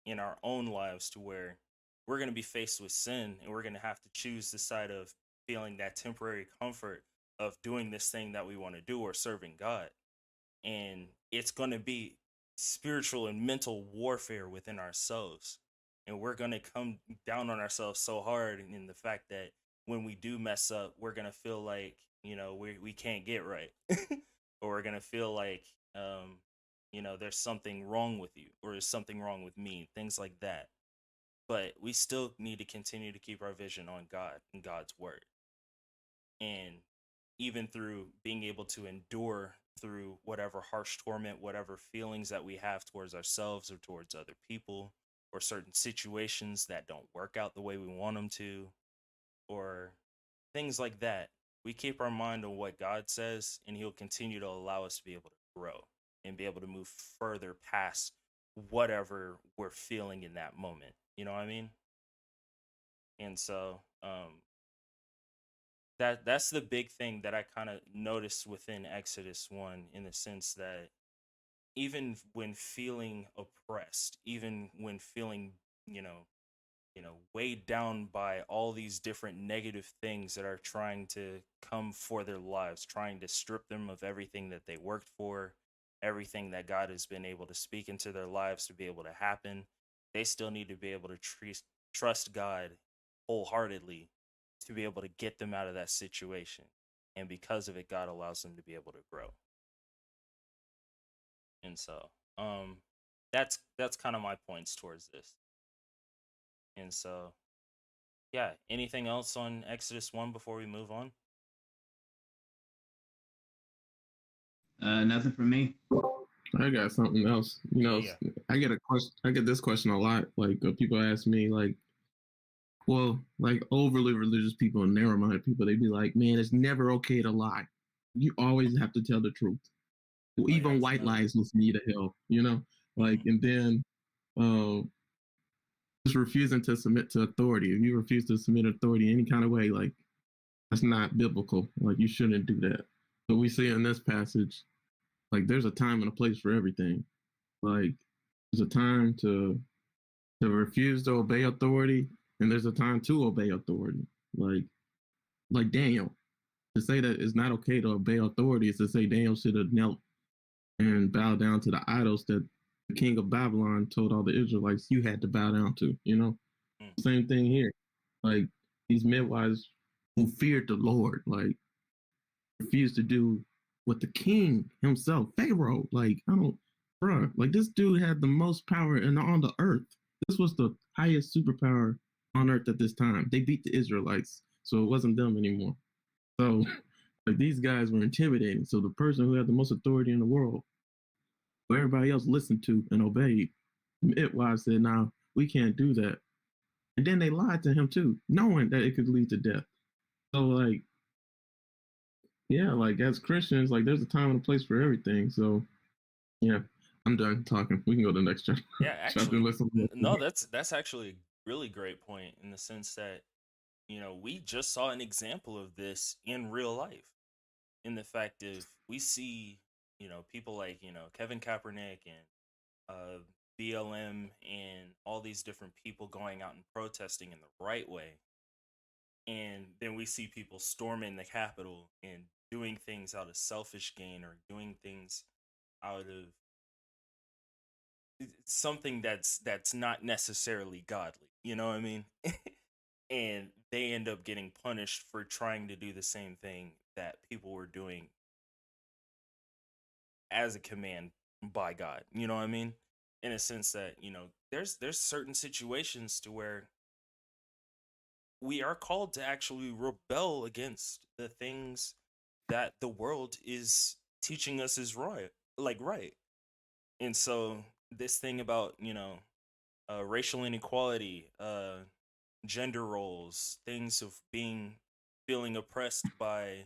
in our own lives to where we're going to be faced with sin, and we're going to have to choose the side of feeling that temporary comfort of doing this thing that we want to do, or serving God. And it's going to be spiritual and mental warfare within ourselves. And we're going to come down on ourselves so hard in the fact that when we do mess up, we're going to feel like, we can't get right. Or we're going to feel like, there's something wrong with you, or there's something wrong with me, things like that. But we still need to continue to keep our vision on God and God's word. And even through being able to endure through whatever harsh torment, whatever feelings that we have towards ourselves or towards other people, or certain situations that don't work out the way we want them to, or things like that, we keep our mind on what God says, and he'll continue to allow us to be able to grow and be able to move further past whatever we're feeling in that moment. You know what I mean? And so, that's the big thing that I kind of noticed within Exodus 1, in the sense that even when feeling oppressed, even when feeling, you know, weighed down by all these different negative things that are trying to come for their lives, trying to strip them of everything that they worked for, everything that God has been able to speak into their lives to be able to happen, they still need to be able to trust God wholeheartedly to be able to get them out of that situation. And because of it, God allows them to be able to grow. And so, that's kind of my points towards this. And so, yeah, anything else on Exodus 1 before we move on? Nothing from me. I got something else. You know, Yeah. I get a question. I get this question a lot. Like people ask me, like, well, like overly religious people and narrow-minded people, they be like, "Man, it's never okay to lie. You always have to tell the truth. Even white lies will send you to hell." You know, like, and then just refusing to submit to authority. If you refuse to submit to authority any kind of way, like that's not biblical. Like you shouldn't do that. But we see in this passage, like there's a time and a place for everything. Like there's a time to refuse to obey authority, and there's a time to obey authority. Like Daniel, to say that it's not okay to obey authority is to say Daniel should have knelt and bowed down to the idols that the king of Babylon told all the Israelites you had to bow down to. You know, same thing here. Like these midwives who feared the Lord, like refused to do what the king himself, Pharaoh, like I don't, bruh, like this dude had the most power on the earth. This was the highest superpower on earth at this time. They beat the Israelites, so it wasn't them anymore. So, like these guys were intimidating. So the person who had the most authority in the world, who everybody else listened to and obeyed, midwives said, "Nah, we can't do that." And then they lied to him too, knowing that it could lead to death. So like, yeah, like as Christians, like there's a time and a place for everything. So yeah, I'm done talking. We can go to the next chapter. Yeah, actually, no, that's actually a really great point, in the sense that, we just saw an example of this in real life, in the fact of we see, people like, Kevin Kaepernick and BLM and all these different people going out and protesting in the right way. And then we see people storming the Capitol and doing things out of selfish gain, or doing things out of something that's not necessarily godly. You know what I mean? And they end up getting punished for trying to do the same thing that people were doing as a command by God. You know what I mean? In a sense that, there's certain situations to where we are called to actually rebel against the things that the world is teaching us is right. And so this thing about, racial inequality, gender roles, things of feeling oppressed by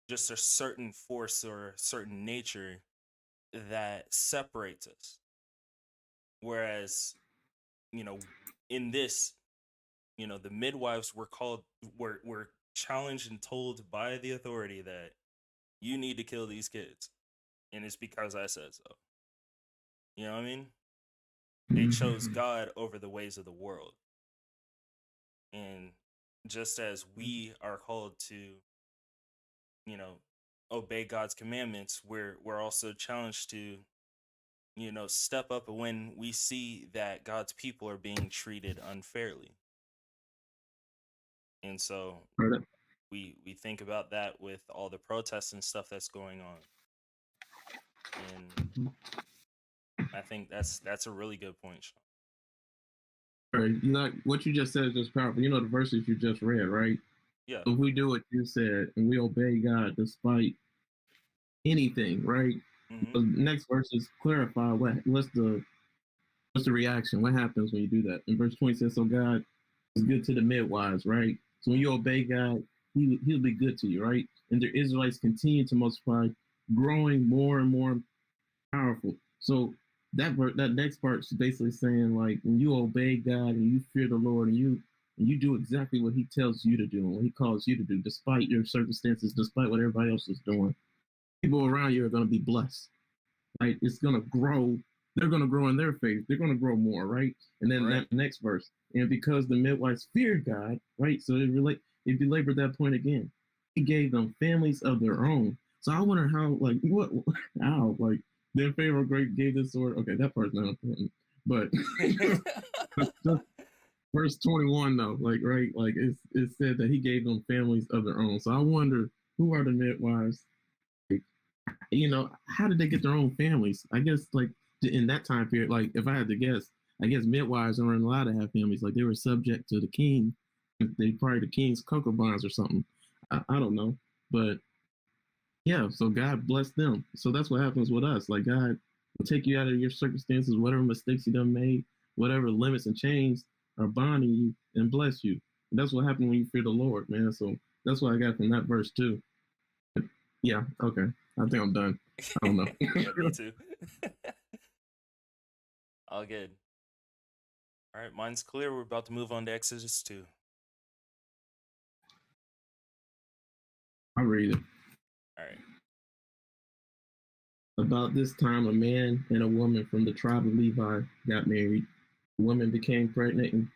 just a certain force or a certain nature that separates us. Whereas, in this, the midwives were challenged and told by the authority that you need to kill these kids, and it's because I said so. You know what I mean? They chose God over the ways of the world. And just as we are called to, obey God's commandments, we're also challenged to, step up when we see that God's people are being treated unfairly. And so we think about that with all the protests and stuff that's going on. And I think that's a really good point, Sean. Right. You know, what you just said is just powerful. You know the verses you just read, right? Yeah. So if we do what you said and we obey God despite anything, right? The next verses clarify what's the reaction? What happens when you do that? In verse 20 says, "So God is good to the midwives," right? So when you obey God, He'll be good to you, right? And the Israelites continue to multiply, growing more and more powerful. So that next part is basically saying, like, when you obey God and you fear the Lord and you and you do exactly what he tells you to do and what he calls you to do, despite your circumstances, despite what everybody else is doing, people around you are going to be blessed, right? It's going to grow. They're going to grow in their faith. They're going to grow more, right? And then that next verse, and because the midwives feared God, right? So it belabored that point again. He gave them families of their own. So I wonder how, like then Pharaoh gave this sword. Okay, that part's not important, but verse 21 though, right, it said that he gave them families of their own. So I wonder, who are the midwives? Like, how did they get their own families? I guess like in that time period, like if I had to guess, I guess midwives weren't allowed to have families. Like they were subject to the king. They probably the king's concubines or something. I don't know, but yeah. So God blessed them. So that's what happens with us. Like God will take you out of your circumstances, whatever mistakes you done made, whatever limits and chains are bonding you, and bless you. And that's what happened when you fear the Lord, man. So that's what I got from that verse too. But yeah. Okay. I think I'm done. I don't know. Yeah, me too. All good. All right, mine's clear. We're about to move on to Exodus 2. I'll read it. All right. About this time, a man and a woman from the tribe of Levi got married. The woman became pregnant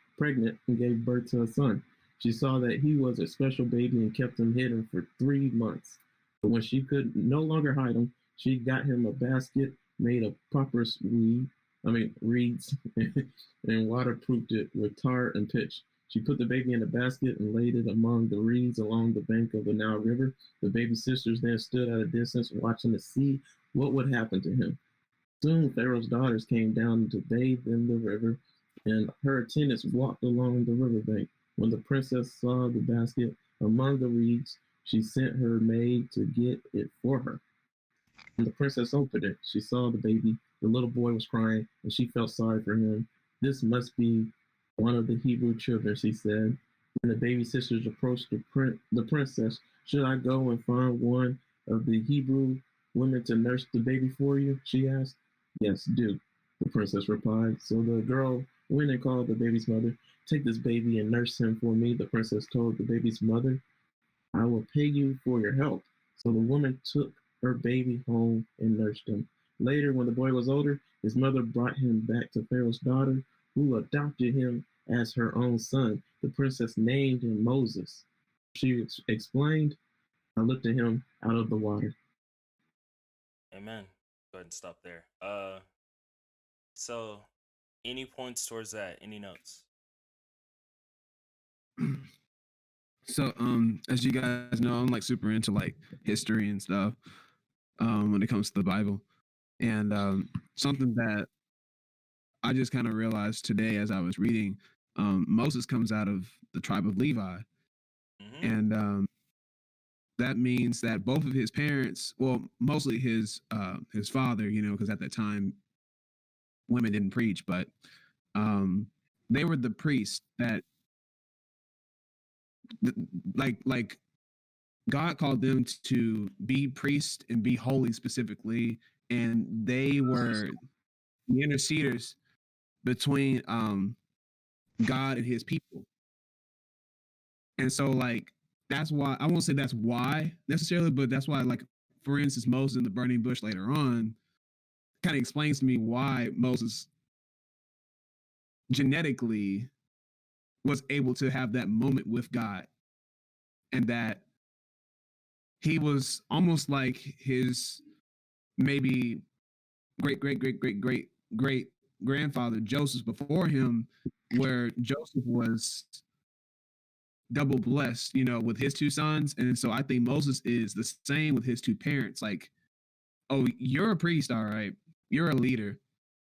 and gave birth to a son. She saw that he was a special baby and kept him hidden for 3 months. But when she could no longer hide him, she got him a basket made of papyrus reeds, and waterproofed it with tar and pitch. She put the baby in the basket and laid it among the reeds along the bank of the Nile River. The baby's sisters then stood at a distance watching to see what would happen to him. Soon Pharaoh's daughters came down to bathe in the river, and her attendants walked along the riverbank. When the princess saw the basket among the reeds, she sent her maid to get it for her. When the princess opened it, she saw the baby. The little boy was crying, and she felt sorry for him. This must be one of the Hebrew children, she said. When the baby sisters approached the princess, should I go and find one of the Hebrew women to nurse the baby for you? She asked. Yes, do, the princess replied. So the girl went and called the baby's mother. Take this baby and nurse him for me, the princess told the baby's mother. I will pay you for your help. So the woman took her baby home and nursed him. Later, when the boy was older, his mother brought him back to Pharaoh's daughter, who adopted him as her own son. The princess named him Moses. She explained, I lifted him out of the water. Amen. Go ahead and stop there. So any points towards that? Any notes? So, as you guys know, I'm like super into like history and stuff when it comes to the Bible. And something that I just kind of realized today as I was reading, Moses comes out of the tribe of Levi. Mm-hmm. And that means that both of his parents, well, mostly his father, because at that time women didn't preach, but they were the priests that like God called them to be priests and be holy specifically, and they were the interceders between God and his people. And so like that's why I won't say that's why necessarily, but that's why, like, for instance, Moses in the burning bush later on kind of explains to me why Moses genetically was able to have that moment with God, and that he was almost like his maybe great grandfather Joseph before him, where Joseph was double blessed, with his two sons. And so I think Moses is the same with his two parents. Like, oh, you're a priest, all right. You're a leader.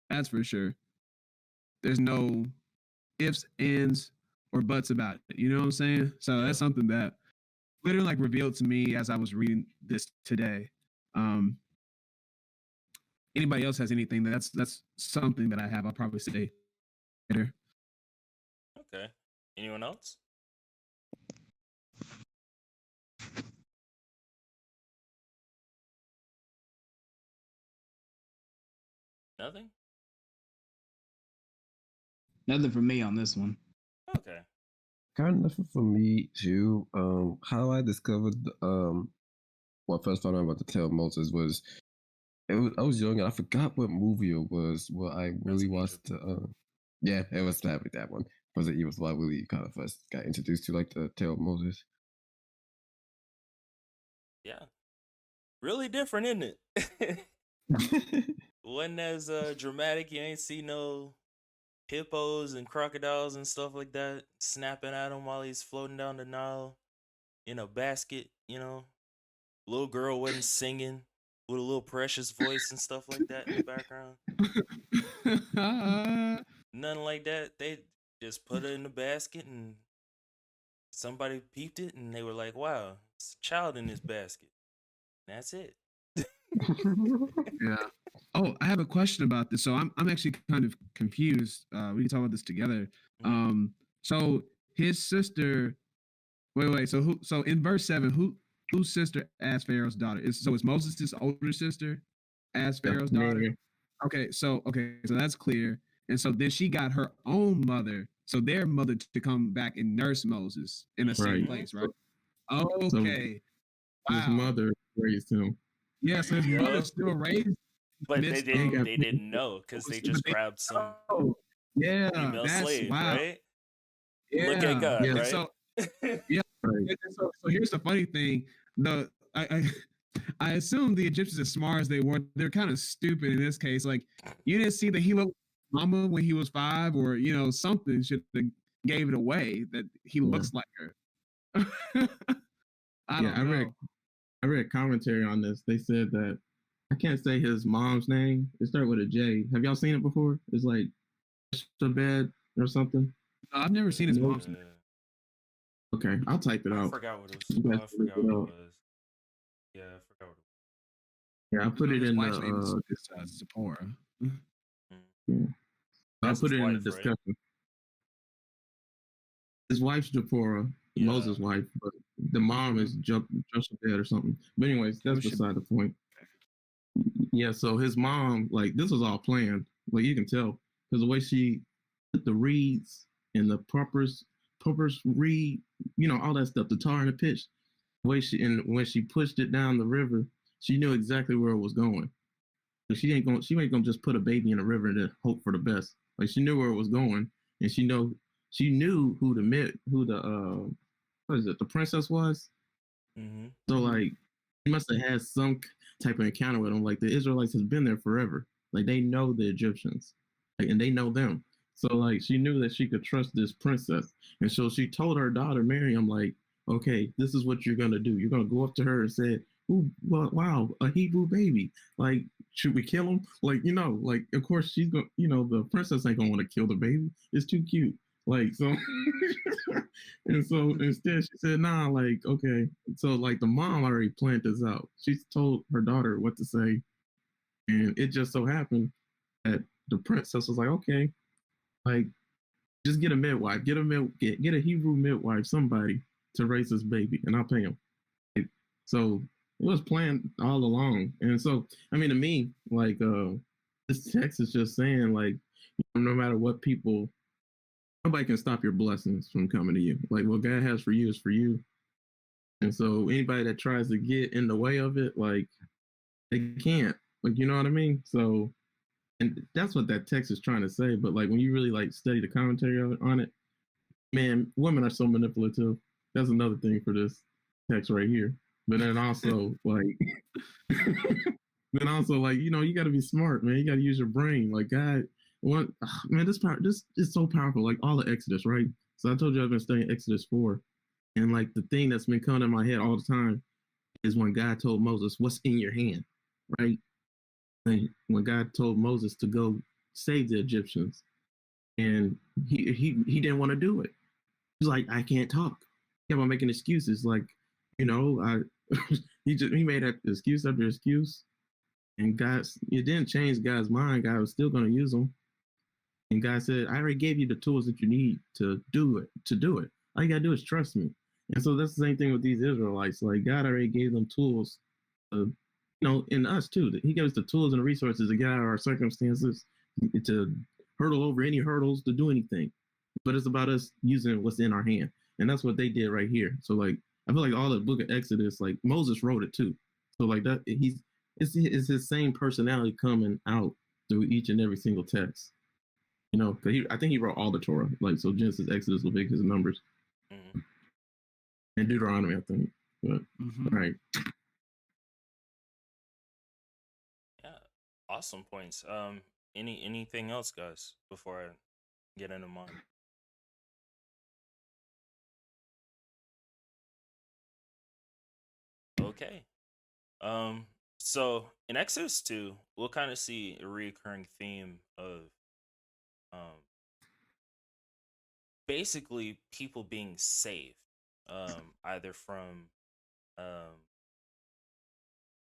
That's for sure. There's no ifs, ands, or buts about it. You know what I'm saying? So that's something that literally like revealed to me as I was reading this today. Anybody else has anything that's something that I have, I'll probably say later. Okay. Anyone else? Nothing? Nothing for me on this one. Okay. Kind of nothing for me too. How I discovered well, first found out about the Tale of Moses was I was young and I forgot what movie it was. Well, I really of watched yeah, it was that one. Was it was what really kind of first got introduced to like the Tale of Moses. Yeah, really different, isn't it? Wasn't as dramatic. You ain't see no hippos and crocodiles and stuff like that snapping at him while he's floating down the Nile in a basket. Little girl wasn't singing with a little precious voice and stuff like that in the background. Nothing like that. They just put it in the basket and somebody peeped it and they were like, wow, it's a child in this basket. That's it. Yeah. Oh, I have a question about this. So I'm actually kind of confused. We can talk about this together. So his sister. Wait. So in verse 7, whose sister as Pharaoh's daughter? So it's Moses' older sister as Pharaoh's daughter. Okay, so that's clear. And so then she got her own mother, so their mother to come back and nurse Moses in the same place, right? Okay. So his mother raised him. Yeah, so his mother still raised. But they didn't know because they just grabbed some female slave, right? Yeah. Look at God, right? So, yeah. So here's the funny thing. I assume the Egyptians, as smart as they were, they're kind of stupid in this case. Like, you didn't see that he looked mama when he was 5, or something should have gave it away that he looks like her. I read commentary on this. They said that I can't say his mom's name. It started with a J. Have y'all seen it before? It's like Shabed or something. No, I've never seen his mom's name. Okay, I'll type it out. I forgot what it was. Yeah, I forgot what it was. Yeah, I put it in the Zipporah. Yeah. I put it in the discussion. Right? His wife's Zipporah, Moses' wife, but the mom is Jochebed or something. But anyways, that's beside the point. Yeah, so his mom, like, this was all planned. Like, you can tell because the way she put the reeds and the puppers reed, all that stuff, the tar and the pitch. The way when she pushed it down the river, she knew exactly where it was going. So she ain't gonna just put a baby in a river and then hope for the best. Like, she knew where it was going, and she knew who the the princess was. Mm-hmm. So like, he must have had some type of encounter with them. Like, the Israelites has been there forever. Like, they know the Egyptians, like, and they know them. So like, she knew that she could trust this princess, and so she told her daughter Miriam, like, okay, this is what you're gonna do. You're gonna go up to her and say, "Ooh, wow, a Hebrew baby. Like, should we kill him?" Like, like, of course she's gonna, the princess ain't gonna want to kill the baby. It's too cute. Like, so, and so instead she said, nah, like, okay. So like, the mom already planned this out. She told her daughter what to say, and it just so happened that the princess was like, okay, like, just get a midwife, get a Hebrew midwife, somebody to raise this baby, and I'll pay him. So it was planned all along. And so, I mean, to me, like, this text is just saying, like, no matter what people, nobody can stop your blessings from coming to you. Like, what God has for you is for you. And so anybody that tries to get in the way of it, like, they can't. Like, you know what I mean? So, and that's what that text is trying to say. But like, when you really like study the commentary on it, man, women are so manipulative. That's another thing for this text right here. But then also like, you got to be smart, man. You got to use your brain. Like, God, man, this is so powerful. Like, all the Exodus, right? So I told you I've been studying Exodus 4, and like, the thing that's been coming in my head all the time is when God told Moses, "What's in your hand?" Right? And when God told Moses to go save the Egyptians, and he didn't want to do it. He's like, I can't talk. He kept on making excuses, like, he made that excuse after excuse, and it didn't change God's mind. God was still going to use him, and God said, I already gave you the tools that you need to do it. All you gotta do is trust me. And so that's the same thing with these Israelites. Like, God already gave them tools, in us too. He gave us the tools and the resources to get out of our circumstances, to hurdle over any hurdles, to do anything. But it's about us using what's in our hand. and that's what they did right here. So like, I feel like all the Book of Exodus, like Moses wrote it too. So like that, it's his same personality coming out through each and every single text. You know, because I think he wrote all the Torah, like so Genesis, Exodus, Leviticus, and Numbers, and Deuteronomy, I think. But all right. Yeah, awesome points. Anything else, guys, before I get into mine? Okay. So in Exodus 2, we'll kind of see a recurring theme of basically people being saved, either from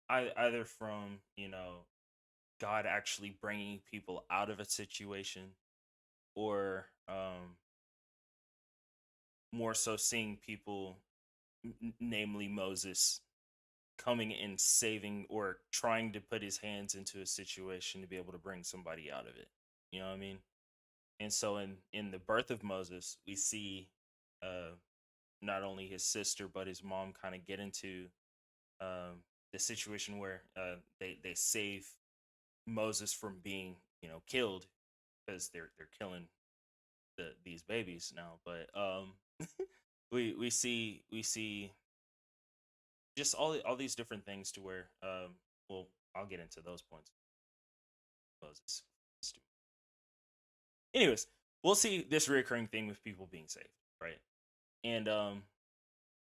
either from God actually bringing people out of a situation, or more so seeing people, namely Moses, coming and saving or trying to put his hands into a situation to be able to bring somebody out of it. You know what I mean? And so in the birth of Moses, we see not only his sister but his mom kind of get into the situation where they save Moses from being killed, because they're killing these babies now. But we see just all these different things to where well, I'll get into those points. Moses. Anyways, we'll see this recurring thing with people being saved, right? And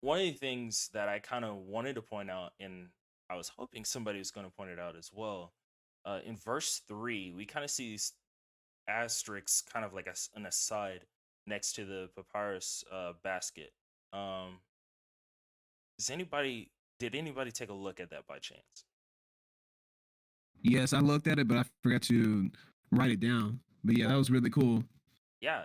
one of the things that I kind of wanted to point out, and I was hoping somebody was going to point it out as well, in verse 3, we kind of see these asterisks, kind of like an aside next to the papyrus basket. Did anybody take a look at that by chance? Yes, I looked at it, but I forgot to write it down. But yeah, that was really cool. Yeah.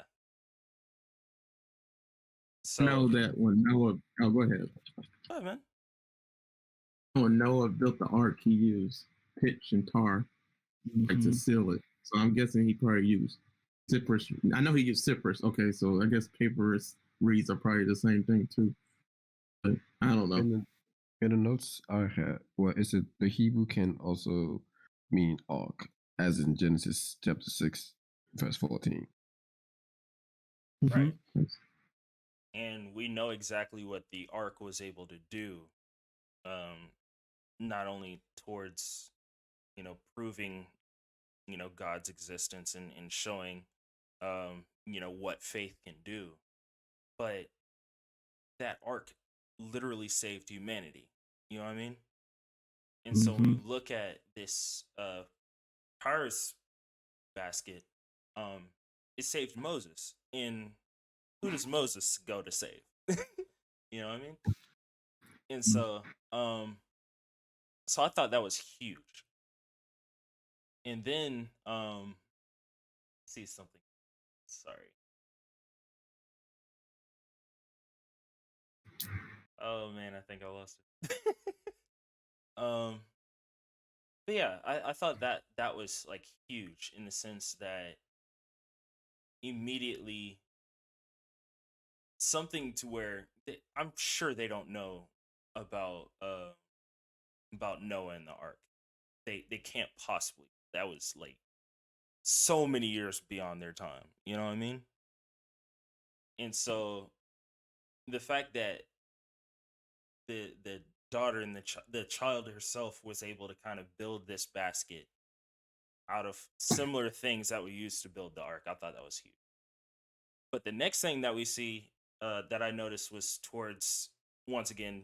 So I know that when Noah, go ahead. Oh, man. When Noah built the ark, he used pitch and tar like to seal it. So I'm guessing he probably used cypress. I know he used cypress. Okay, so I guess papyrus reeds are probably the same thing too. But I don't know. In the notes I had, well, is it the Hebrew can also mean ark, as in Genesis chapter 6, verse 14. Right. And we know exactly what the ark was able to do, not only towards proving God's existence and showing what faith can do, but that ark literally saved humanity. You know what I mean? And so when you look at this papyrus basket, it saved Moses. And who does Moses go to save? You know what I mean? And so so I thought that was huge. And then see something. Sorry. Oh man, I think I lost it. But yeah, I thought that was like huge, in the sense that immediately something to where I'm sure they don't know about Noah and the ark. They can't possibly. That was like so many years beyond their time. You know what I mean? And so the fact that the daughter and the child herself was able to kind of build this basket out of similar things that we used to build the ark, I thought that was huge. But the next thing that we see that I noticed was towards, once again,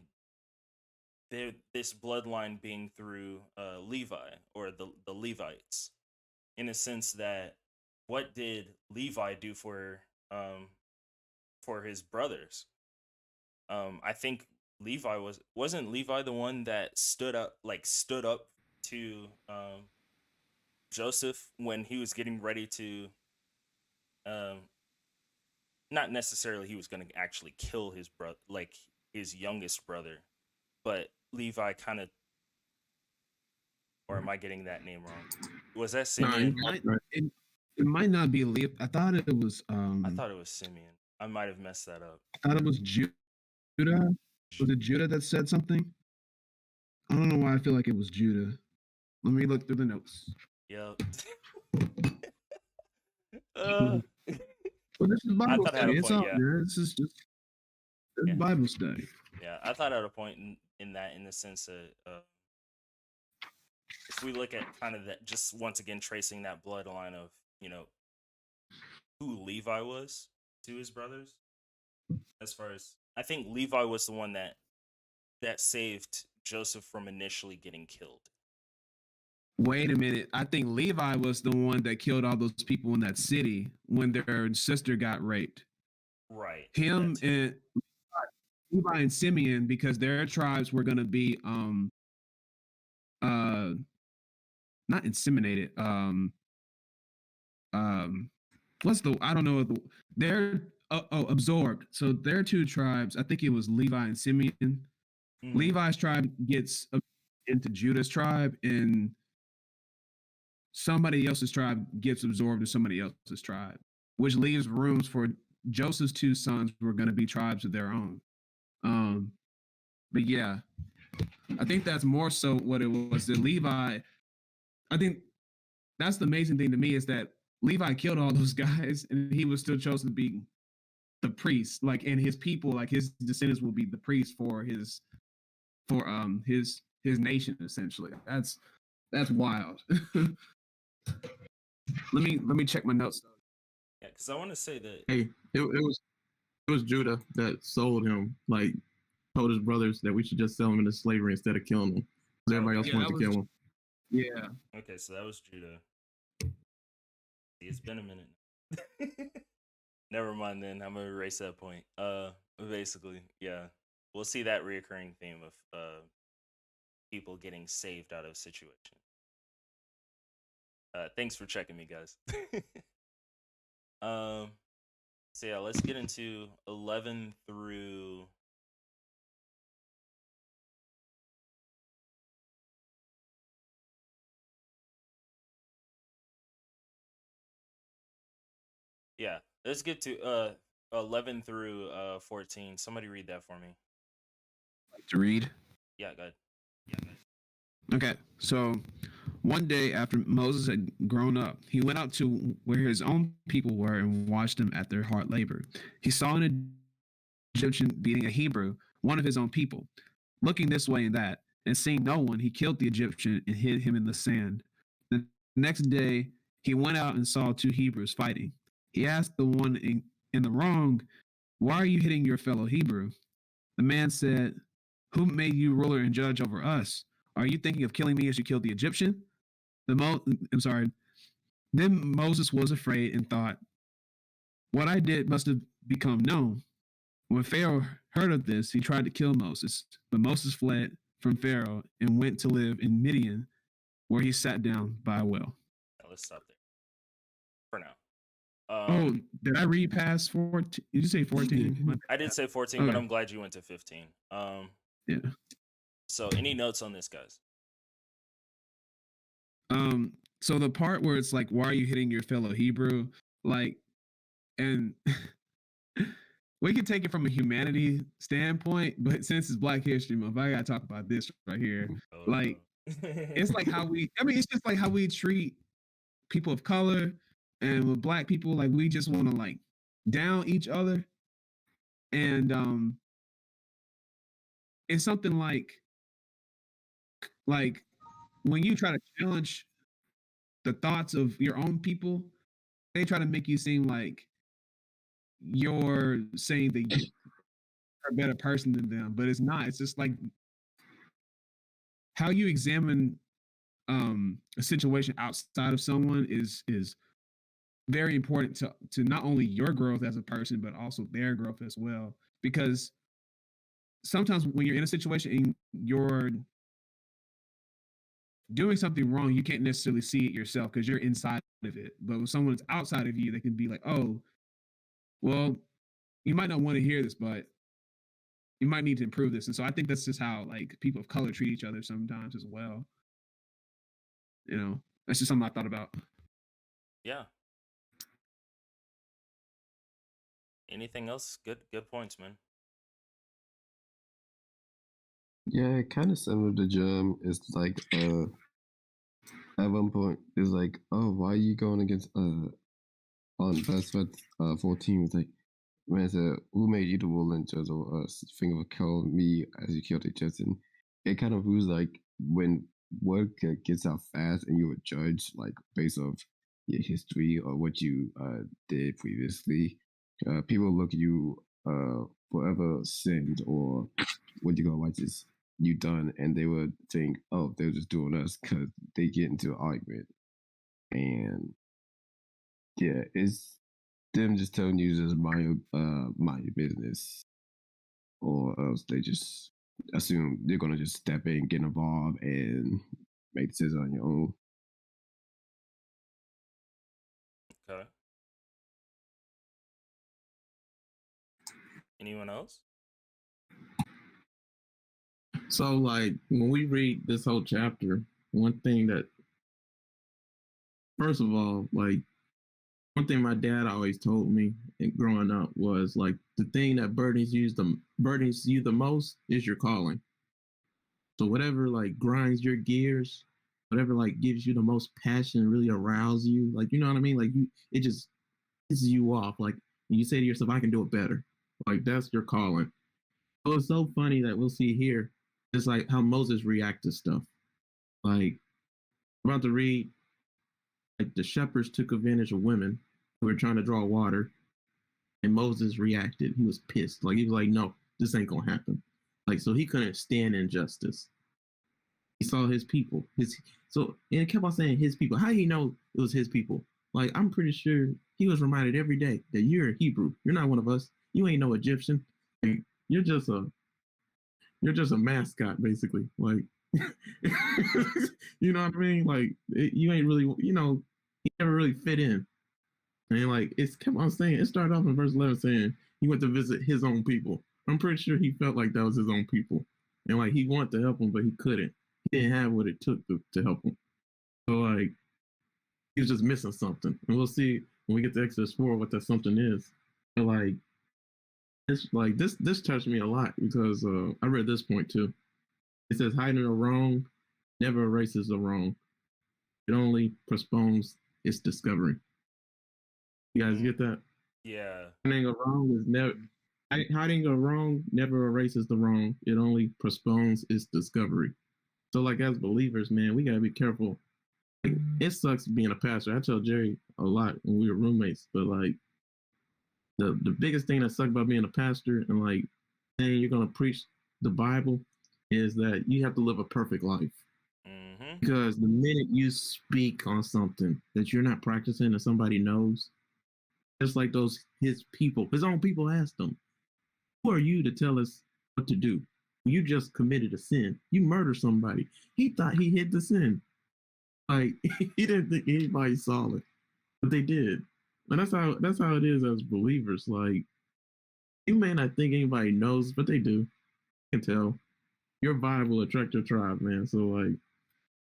this bloodline being through Levi, or the Levites, in a sense that what did Levi do for his brothers? I think Levi wasn't Levi the one that stood up to Joseph when he was getting ready to not necessarily he was going to actually kill his brother, like his youngest brother, but Levi kind of, or am I getting that name wrong? Was that Simeon? It might not be Levi. I thought it was I thought it was Simeon. I might have messed that up. I thought it was Judah. Was it Judah that said something? I don't know why I feel like it was Judah. Let me look through the notes. Yep. Well, this is Bible thought I had study. a It's point, all yeah. good. This is just Yeah. Bible study. Yeah, I thought at a point in the sense that if we look at kind of that, just once again tracing that bloodline of, you know, who Levi was to his brothers, as far as I think Levi was the one that saved Joseph from initially getting killed. Wait a minute. I think Levi was the one that killed all those people in that city when their sister got raped. Right. Him and Levi and Simeon, because their tribes were going to be not inseminated. What's the, I don't know, they're absorbed. So their two tribes, I think it was Levi and Simeon. Mhm. Levi's tribe gets into Judah's tribe, and somebody else's tribe gets absorbed in somebody else's tribe, which leaves rooms for Joseph's two sons who are going to be tribes of their own. But yeah, I think that's more so what it was. That Levi, I think that's the amazing thing to me, is that Levi killed all those guys and he was still chosen to be the priest, like, and his people, like his descendants will be the priest for his nation, essentially. That's wild. Let me check my notes. Yeah, because I want to say that. Hey, it was Judah that sold him, like told his brothers that we should just sell him into slavery instead of killing him, because everybody else Yeah, wanted to kill him. Yeah. Okay, so that was Judah. It's been a minute. Never mind then. I'm gonna erase that point. Basically, yeah, we'll see that reoccurring theme of people getting saved out of a situation. Thanks for checking me, guys. So yeah, let's get into 11 through. Yeah, let's get to 11 through 14. Somebody read that for me. To read. Yeah, go ahead. Okay, so one day after Moses had grown up, he went out to where his own people were and watched them at their hard labor. He saw an Egyptian beating a Hebrew, one of his own people. Looking this way and that, and seeing no one, he killed the Egyptian and hid him in the sand. The next day, he went out and saw two Hebrews fighting. He asked the one in the wrong, "Why are you hitting your fellow Hebrew?" The man said, "Who made you ruler and judge over us? Are you thinking of killing me as you killed the Egyptian?" I'm sorry. Then Moses was afraid and thought, "What I did must have become known." When Pharaoh heard of this, he tried to kill Moses, but Moses fled from Pharaoh and went to live in Midian, where he sat down by a well. Now, let's stop there for now. Oh, did I read past 14? Did you say 14? I did say 14, Okay. but I'm glad you went to 15. Yeah. So, any notes on this, guys? So the part where it's like, "Why are you hitting your fellow Hebrew?" Like, and we can take it from a humanity standpoint, but since it's Black History Month, I gotta talk about this right here. Oh, Like, it's like how it's just like how we treat people of color, and with Black people, like, we just want to like down each other. And it's something like when you try to challenge the thoughts of your own people, they try to make you seem like you're saying that you're a better person than them, but it's not. It's just like how you examine a situation outside of someone is very important to not only your growth as a person, but also their growth as well. Because sometimes when you're in a situation and you're doing something wrong, you can't necessarily see it yourself because you're inside of it. But when someone's outside of you, they can be like, "Oh, well, you might not want to hear this, but you might need to improve this." And so I think that's just how like people of color treat each other sometimes as well. You know, that's just something I thought about. Yeah. Anything else? Good points, man. Yeah, kind of similar to Jim. It's like at one point it's like, oh, why are you going against on best bet 14? It's like, man said, who made you the ruler in judge of us? Think of kill me as you killed each other. And it kind of was like when work gets out fast and you're a judge, like based off your history or what you did previously. People look at you forever sinned or what you call righteous you done, and they would think, oh, they're just doing us because they get into an argument. And yeah, it's them just telling you just mind your business, or else they just assume they're gonna just step in, get involved, and make decisions on your own. Okay. Anyone else? So, like, when we read this whole chapter, one thing that, first of all, like, one thing my dad always told me growing up was like the thing that burdens you the most is your calling. So whatever like grinds your gears, whatever like gives you the most passion, really arouse you, like you know what I mean? Like it just pisses you off. Like you say to yourself, I can do it better. Like that's your calling. So it's so funny that we'll see here. It's like how Moses reacts to stuff. Like I'm about to read, like the shepherds took advantage of women who were trying to draw water, and Moses reacted. He was pissed. Like he was like, no, this ain't gonna happen. Like so he couldn't stand injustice. He saw his people. And it kept on saying his people. How do you know it was his people? Like I'm pretty sure he was reminded every day that you're a Hebrew. You're not one of us. You ain't no Egyptian. Like, you're just a mascot, basically. Like you know what I mean? Like you ain't really, you never really fit in. And like it's kept on saying, it started off in verse 11 saying he went to visit his own people. I'm pretty sure he felt like that was his own people. And like he wanted to help them, but he couldn't. He didn't have what it took to help them. So like he was just missing something. And we'll see when we get to Exodus 4 what that something is. But like it's like this touched me a lot because I read this point too. It says hiding a wrong never erases the wrong. It only postpones its discovery. You guys get that? Yeah. Hiding a wrong never erases the wrong. It only postpones its discovery. So, like as believers, man, we gotta be careful. Like, it sucks being a pastor. I tell Jerry a lot when we were roommates, but like the biggest thing that sucks about being a pastor and like saying you're gonna preach the Bible is that you have to live a perfect life. Mm-hmm. Because the minute you speak on something that you're not practicing and somebody knows, just like his own people asked him, who are you to tell us what to do? You just committed a sin. You murdered somebody. He thought he hid the sin. Like he didn't think anybody saw it, but they did. And that's how it is as believers. Like you may not think anybody knows, but they do. You can tell. Your vibe will attract your tribe, man. So like,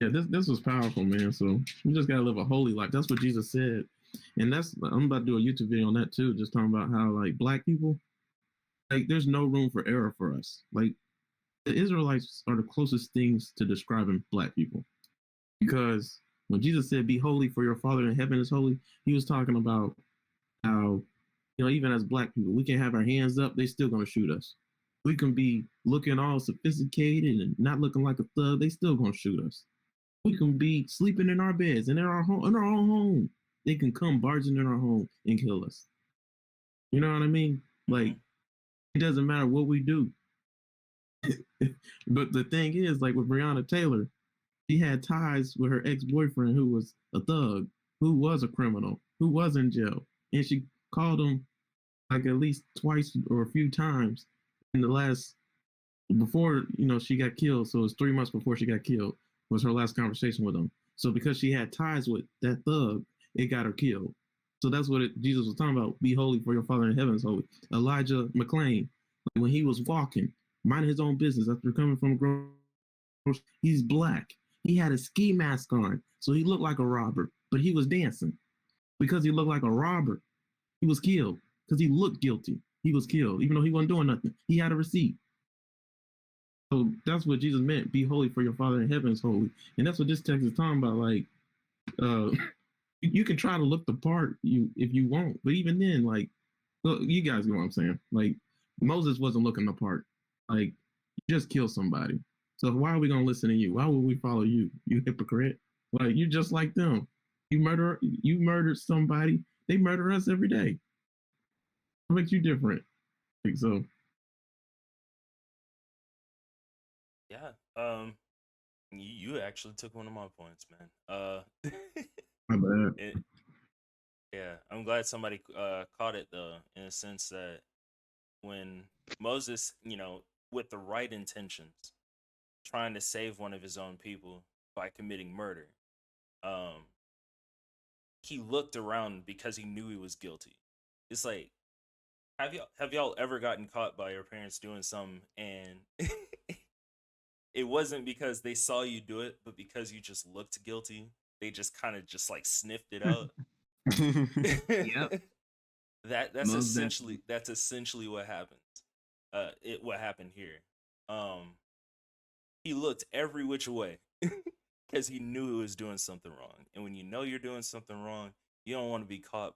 yeah, this was powerful, man. So we just gotta live a holy life. That's what Jesus said. And I'm about to do a YouTube video on that too, just talking about how like black people, like there's no room for error for us. Like the Israelites are the closest things to describing black people. Because when Jesus said, be holy for your Father in heaven is holy, he was talking about how, even as black people, we can have our hands up, they still gonna shoot us. We can be looking all sophisticated and not looking like a thug, they still gonna shoot us. We can be sleeping in our beds and in our own home. They can come barging in our home and kill us. You know what I mean? Like, it doesn't matter what we do. But the thing is, like with Breonna Taylor, she had ties with her ex-boyfriend who was a thug, who was a criminal, who was in jail. And she called him like at least twice or a few times in the last, before, she got killed. So it was 3 months before she got killed was her last conversation with him. So because she had ties with that thug, it got her killed. So that's what Jesus was talking about. Be holy for your Father in heaven is holy. Elijah McClain, when he was walking, minding his own business after coming from he's black. He had a ski mask on, so he looked like a robber, but he was dancing. Because he looked like a robber, he was killed. because he looked guilty. He was killed, even though he wasn't doing nothing. He had a receipt. So that's what Jesus meant. Be holy, for your Father in heaven is holy. And that's what this text is talking about. Like, you can try to look the part if you want, but even then, like, well, you guys know what I'm saying. Like, Moses wasn't looking the part. Like, you just killed somebody. So why are we gonna listen to you? Why would we follow you? You hypocrite! Like, you're just like them. You murdered somebody. They murder us every day. What makes you different? Like, so. Yeah. You actually took one of my points, man. My bad. Yeah, I'm glad somebody caught it though, in a sense that when Moses, with the right intentions, trying to save one of his own people by committing murder, he looked around because he knew he was guilty. It's like, have y'all ever gotten caught by your parents doing something and it wasn't because they saw you do it, but because you just looked guilty? They just kind of just like sniffed it out. Yep. That's essentially what happens. What happened here. He looked every which way because he knew he was doing something wrong. And when you know you're doing something wrong, you don't want to be caught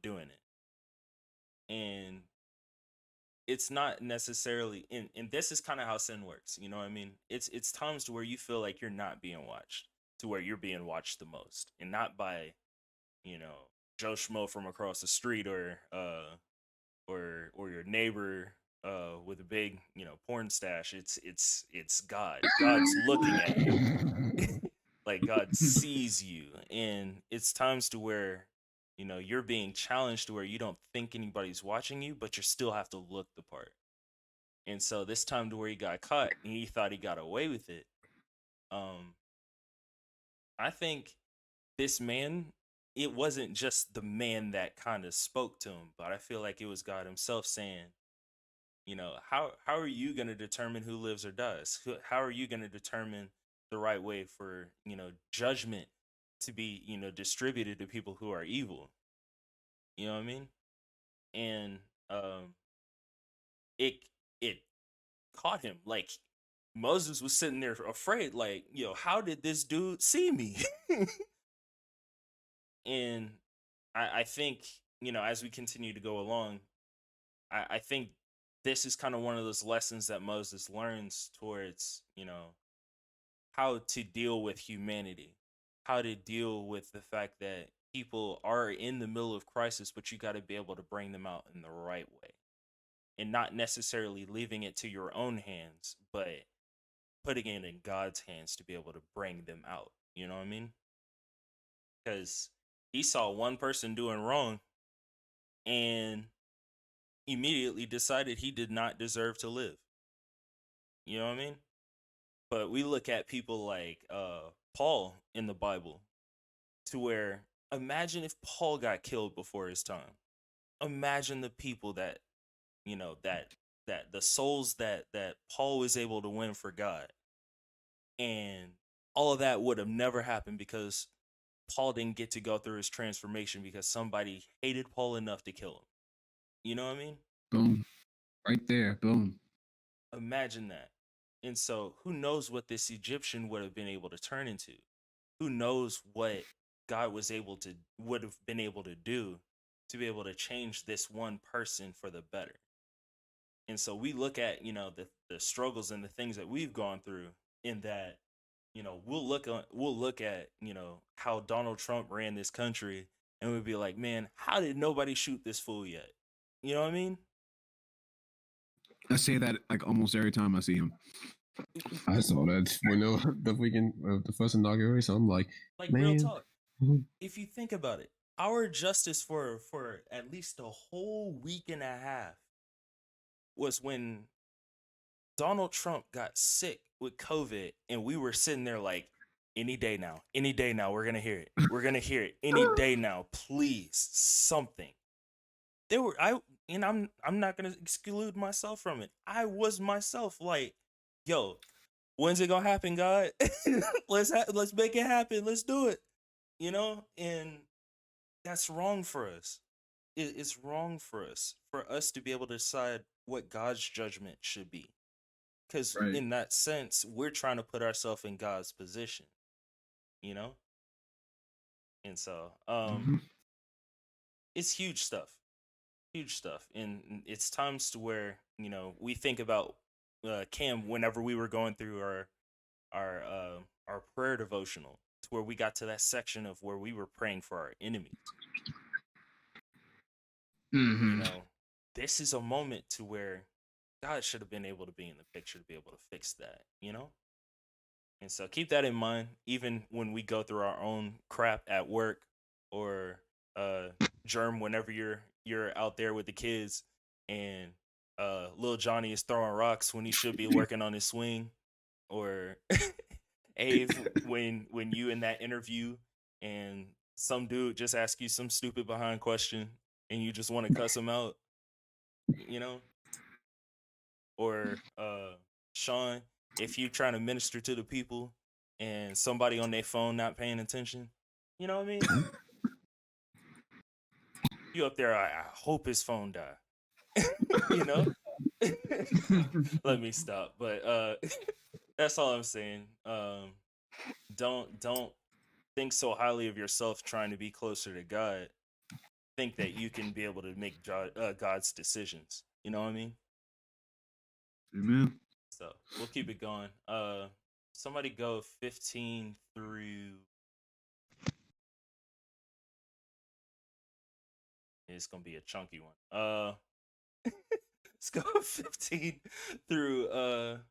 doing it. And it's not necessarily, and this is kind of how sin works. You know what I mean? It's times to where you feel like you're not being watched, to where you're being watched the most, and not by, Joe Schmo from across the street or your neighbor with a big, porn stash. It's God. God's looking at you. Like, God sees you, and it's times to where, you're being challenged to where you don't think anybody's watching you, but you still have to look the part. And so this time to where he got caught and he thought he got away with it. I think this man, it wasn't just the man that kind of spoke to him, but I feel like it was God himself saying, how are you going to determine who lives or dies? How are you going to determine the right way for, judgment to be, distributed to people who are evil? You know what I mean? And it caught him. Like, Moses was sitting there afraid, like, how did this dude see me? And I think, as we continue to go along, I think this is kind of one of those lessons that Moses learns towards, how to deal with humanity, how to deal with the fact that people are in the middle of crisis, but you got to be able to bring them out in the right way, and not necessarily leaving it to your own hands, but putting it in God's hands to be able to bring them out. You know what I mean? Because he saw one person doing wrong and immediately decided he did not deserve to live. You know what I mean? But we look at people like Paul in the Bible, to where, imagine if Paul got killed before his time. Imagine the people that, that the souls that Paul was able to win for God. And all of that would have never happened because Paul didn't get to go through his transformation because somebody hated Paul enough to kill him. You know what I mean? Boom. Right there. Boom. Imagine that. And so who knows what this Egyptian would have been able to turn into? Who knows what God would have been able to do to be able to change this one person for the better. And so we look at, the struggles and the things that we've gone through, in that, we'll look at, how Donald Trump ran this country, and we'd be like, man, how did nobody shoot this fool yet? You know what I mean? I say that like almost every time I see him. I saw that when the first inauguration. I'm like, man. Real talk. If you think about it, our justice for at least a whole week and a half was when Donald Trump got sick with COVID, and we were sitting there like, any day now, we're gonna hear it. We're gonna hear it any day now. Please, something. I'm not gonna exclude myself from it. I was myself like, yo, when's it gonna happen, God? let's make it happen. Let's do it. And that's wrong for us. it's wrong for us to be able to decide what God's judgment should be. Because Right. in that sense, we're trying to put ourselves in God's position, you know? And so, Mhm. it's huge stuff. And it's times to where, we think about Cam whenever we were going through our prayer devotional, to where we got to that section of where we were praying for our enemies. Mm-hmm. This is a moment to where God should have been able to be in the picture to be able to fix that, And so keep that in mind, even when we go through our own crap at work, or Germ, whenever you're out there with the kids and little Johnny is throwing rocks when he should be working on his swing, or Ave, when you in that interview and some dude just asks you some stupid behind question and you just want to cuss him out, or Sean, if you trying to minister to the people and somebody on their phone not paying attention, you know what I mean? You up there, I hope his phone die. Let me stop. But that's all I'm saying. Don't think so highly of yourself trying to be closer to God. Think that you can be able to make God's decisions. You know what I mean? Amen. So we'll keep it going. Somebody go 15 through. It's gonna be a chunky one. Let's go 15 through. Let's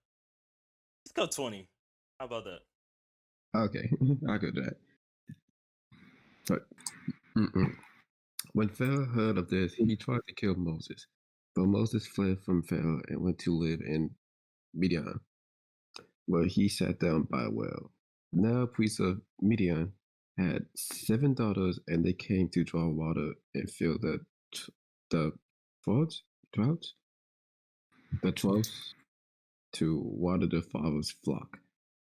go 20. How about that? Okay, I could do that. But when Pharaoh heard of this, he tried to kill Moses, but Moses fled from Pharaoh and went to live in Midian, where he sat down by a well. Now, priest of Midian had 7 daughters, and they came to draw water and fill the troughs to water their father's flock.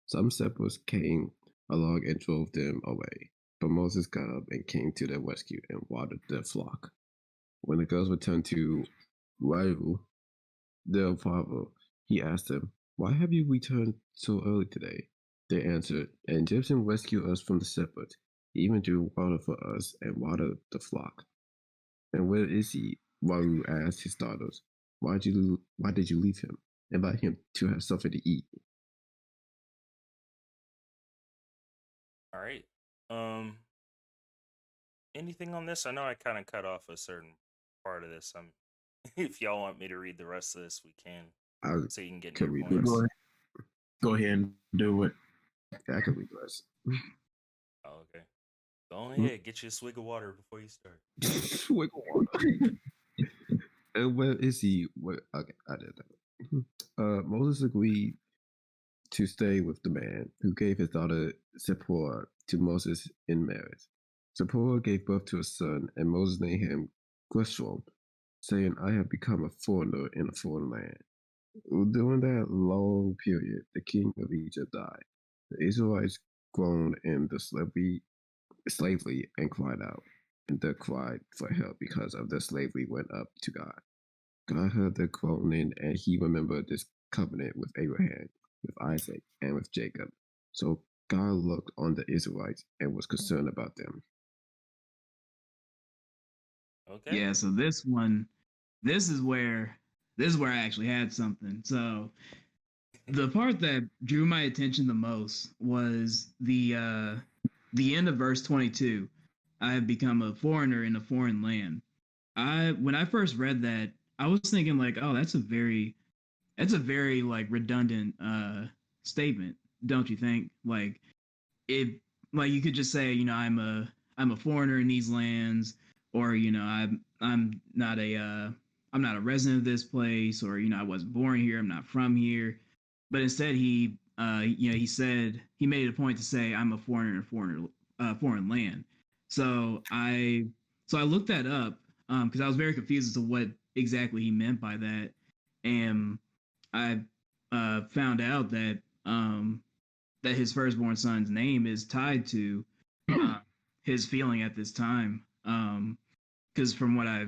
Some shepherds came along and drove them away, but Moses got up and came to their rescue and watered their flock. When the girls returned to Raiu, their father, he asked them, "Why have you returned so early today?" They answered, "An Egyptian rescued us from the shepherds. He even drew water for us and watered the flock." "And where is he?" Raiu asked his daughters. Why did you leave him? Invite him to have something to eat." All right. Anything on this? I know I kind of cut off a certain part of this. If y'all want me to read the rest of this, we can, so you can get Can your we points. Go ahead and do it. I can read the rest. Oh, okay. Go ahead, get you a swig of water before you start. Swig of water. And where is he? Okay, I did that. Moses agreed to stay with the man who gave his daughter Zipporah to Moses in marriage. Zipporah gave birth to a son, and Moses named him Gershom, saying, "I have become a foreigner in a foreign land." During that long period, the king of Egypt died. The Israelites groaned in the slavery and cried out, and their cry for help because of their slavery went up to God. God heard their groaning, and he remembered this covenant with Abraham, with Isaac, and with Jacob. So God looked on the Israelites and was concerned about them. Okay. Yeah, so this is where I actually had something. So the part that drew my attention the most was the end of verse 22. I have become a foreigner in a foreign land. When I first read that, I was thinking like, oh, that's a very like redundant statement, don't you think? Like it like you could just say, I'm a foreigner in these lands, or I'm not a resident of this place, or I wasn't born here, I'm not from here. But instead he said, he made it a point to say I'm a foreigner in a foreign land. So I looked that up because I was very confused as to what exactly he meant by that, and I found out that his firstborn son's name is tied to his feeling at this time. because from what I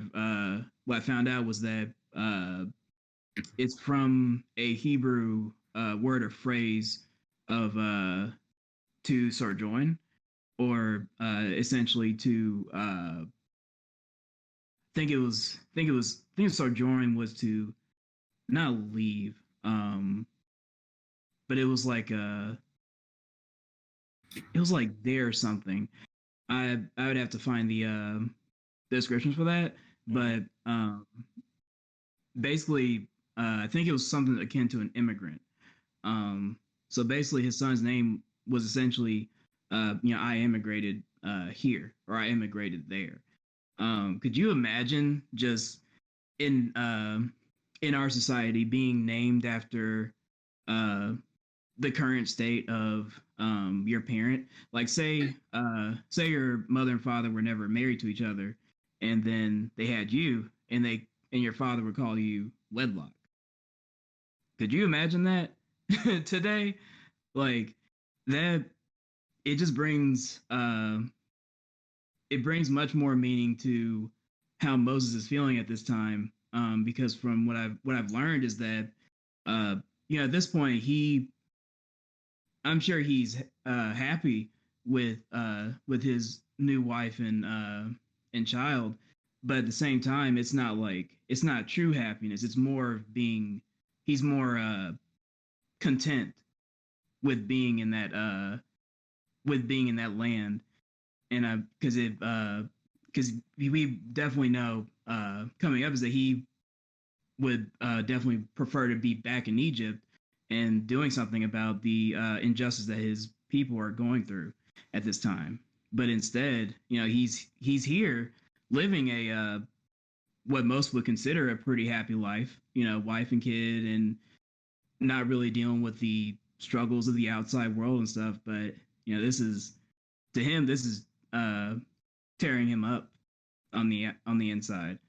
found out was that it's from a Hebrew word or phrase of to sojourn, or essentially to think sojourn was to not leave, but it was like there or something. I would have to find the descriptions for that, but basically, I think it was something akin to an immigrant. So basically, his son's name was essentially, I immigrated here, or I immigrated there. Could you imagine just in our society being named after the current state of your parent? Like, say your mother and father were never married to each other, and then they had you, and your father would call you wedlock. Could you imagine that today? Like that, it just brings it brings much more meaning to how Moses is feeling at this time. Because from what I've learned is that at this point I'm sure he's happy with his new wife and child, but at the same time, it's not true happiness. It's more of he's more content with being in that land, and because we definitely know coming up is that he would definitely prefer to be back in Egypt and doing something about the injustice that his people are going through at this time. But instead, he's here living a what most would consider a pretty happy life, wife and kid, and not really dealing with the struggles of the outside world and stuff. But this is to him, this is tearing him up on the inside,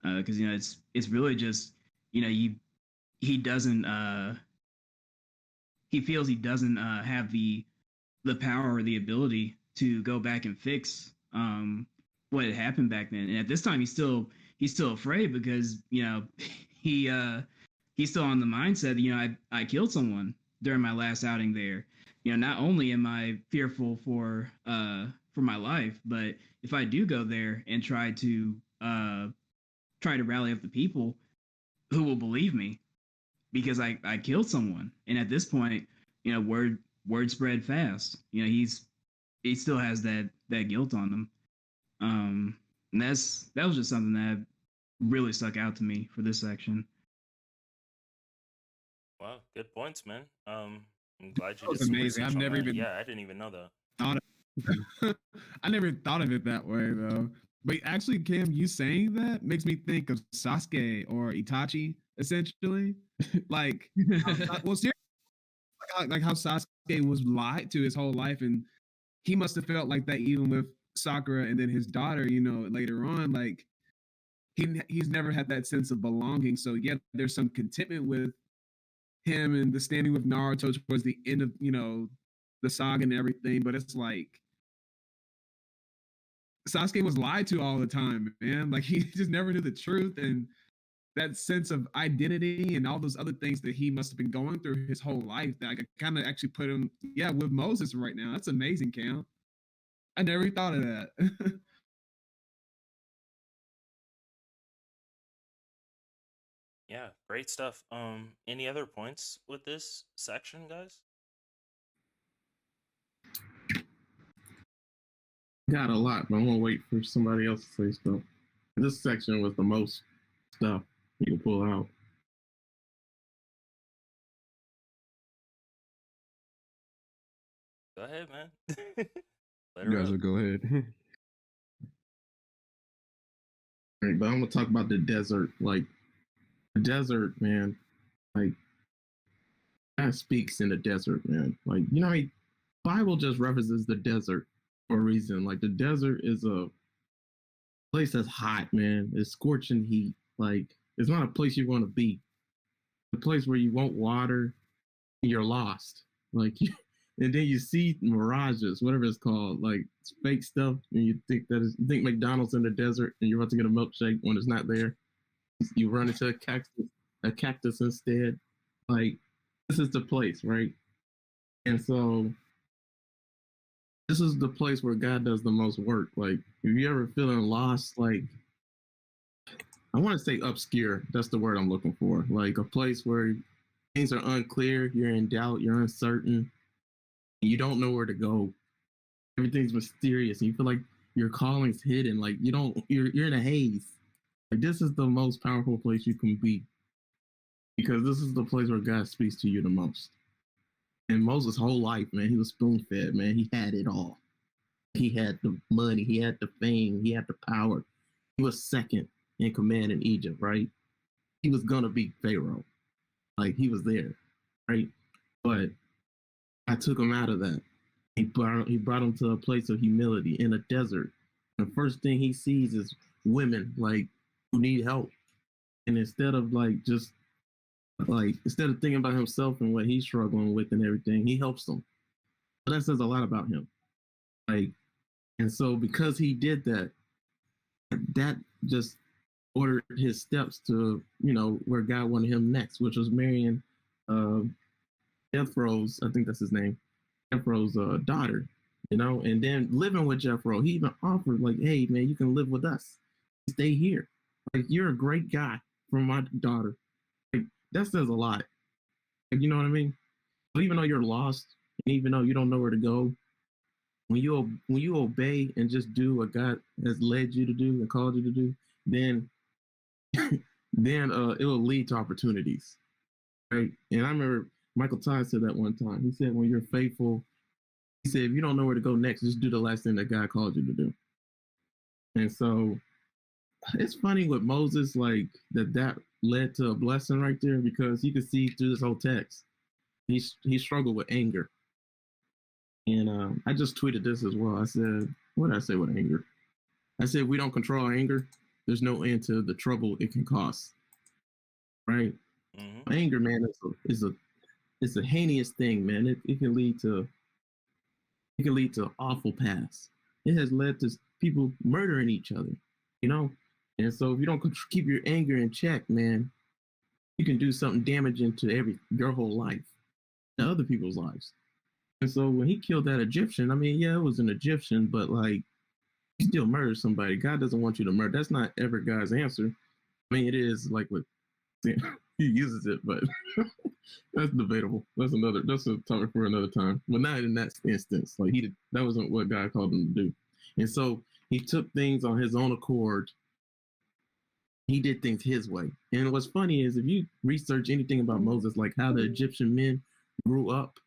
because it's really just he doesn't he feels he doesn't have the power or the ability to go back and fix what had happened back then. And at this time, he's still afraid because he he's still on the mindset that I killed someone during my last outing there. Not only am I fearful for my life, but if I do go there and try to rally up the people, who will believe me? Because I killed someone. And at this point, word spread fast. He still has that guilt on him. And that was just something that really stuck out to me for this section. Wow, good points, man. I'm glad you That was did some amazing. research I've on never that. even Yeah, I didn't even know that. thought of I never thought of it that way though. But actually, Cam, you saying that makes me think of Sasuke or Itachi, essentially. Like, well, seriously, like how Sasuke was lied to his whole life, and he must have felt like that even with Sakura and then his daughter. Later on, like he's never had that sense of belonging. So yeah, there's some contentment with him and the standing with Naruto towards the end of the saga and everything. But it's like Sasuke was lied to all the time, man. Like he just never knew the truth, and that sense of identity and all those other things that he must have been going through his whole life that I could kind of actually put him, with Moses right now. That's amazing, Cam. I never thought of that. Yeah, great stuff. Any other points with this section, guys? Got a lot, but I'm gonna wait for somebody else to say stuff. This section was the most stuff you can pull out. Go ahead, man. Let You her guys up. will go ahead. Right, but I'm gonna talk about the desert. Like the desert, man. Like God speaks in the desert, man. Like Bible just references the desert for a reason. Like the desert is a place that's hot, man. It's scorching heat. Like it's not a place you want to be. It's a place where you want water and you're lost. Like and then you see mirages, whatever it's called, like fake stuff, and you think McDonald's in the desert, and you're about to get a milkshake when it's not there. You run into a cactus instead. Like, this is the place, right? And so this is the place where God does the most work. Like, if you ever feeling lost, like, I want to say obscure. That's the word I'm looking for. Like a place where things are unclear, you're in doubt, you're uncertain, you don't know where to go. Everything's mysterious, and you feel like your calling's hidden. Like you're in a haze. Like, this is the most powerful place you can be, because this is the place where God speaks to you the most. And Moses' whole life, man, he was spoon fed, man. He had it all. He had the money, he had the fame, he had the power. He was second in command in Egypt, right? He was gonna beat Pharaoh. Like, he was there, right? But I took him out of that. He brought him to a place of humility in a desert. The first thing he sees is women, like, who need help. And instead of thinking about himself and what he's struggling with and everything, he helps them. But that says a lot about him. Like, and so because he did that, that just ordered his steps to, where God wanted him next, which was marrying Jethro's, I think that's his name, Jethro's daughter, and then living with Jethro. He even offered, like, hey, man, you can live with us. Stay here. Like, you're a great guy for my daughter. Like, that says a lot. Like, you know what I mean? But even though you're lost, and even though you don't know where to go, when you obey and just do what God has led you to do and called you to do, then it will lead to opportunities, right? And I remember Michael Todd said that one time. He said, when you're faithful, he said, if you don't know where to go next, just do the last thing that God called you to do. And so it's funny with Moses, like, that led to a blessing right there, because you can see through this whole text, he struggled with anger. And I just tweeted this as well. I said, what did I say with anger? I said, we don't control our anger, there's no end to the trouble it can cause. Right? Mm-hmm. Anger, man, it's a heinous thing, man. It can lead to awful paths. It has led to people murdering each other, And so if you don't keep your anger in check, man, you can do something damaging to your whole life, to other people's lives. And so when he killed that Egyptian, I mean, yeah, it was an Egyptian, but, like, you still murder somebody. God doesn't want you to murder. That's not ever God's answer. I mean, it is, like, with he uses it, but that's debatable. That's a topic for another time. But not in that instance. Like, that wasn't what God called him to do. And so he took things on his own accord. He did things his way. And what's funny is, if you research anything about Moses, like how the Egyptian men grew up,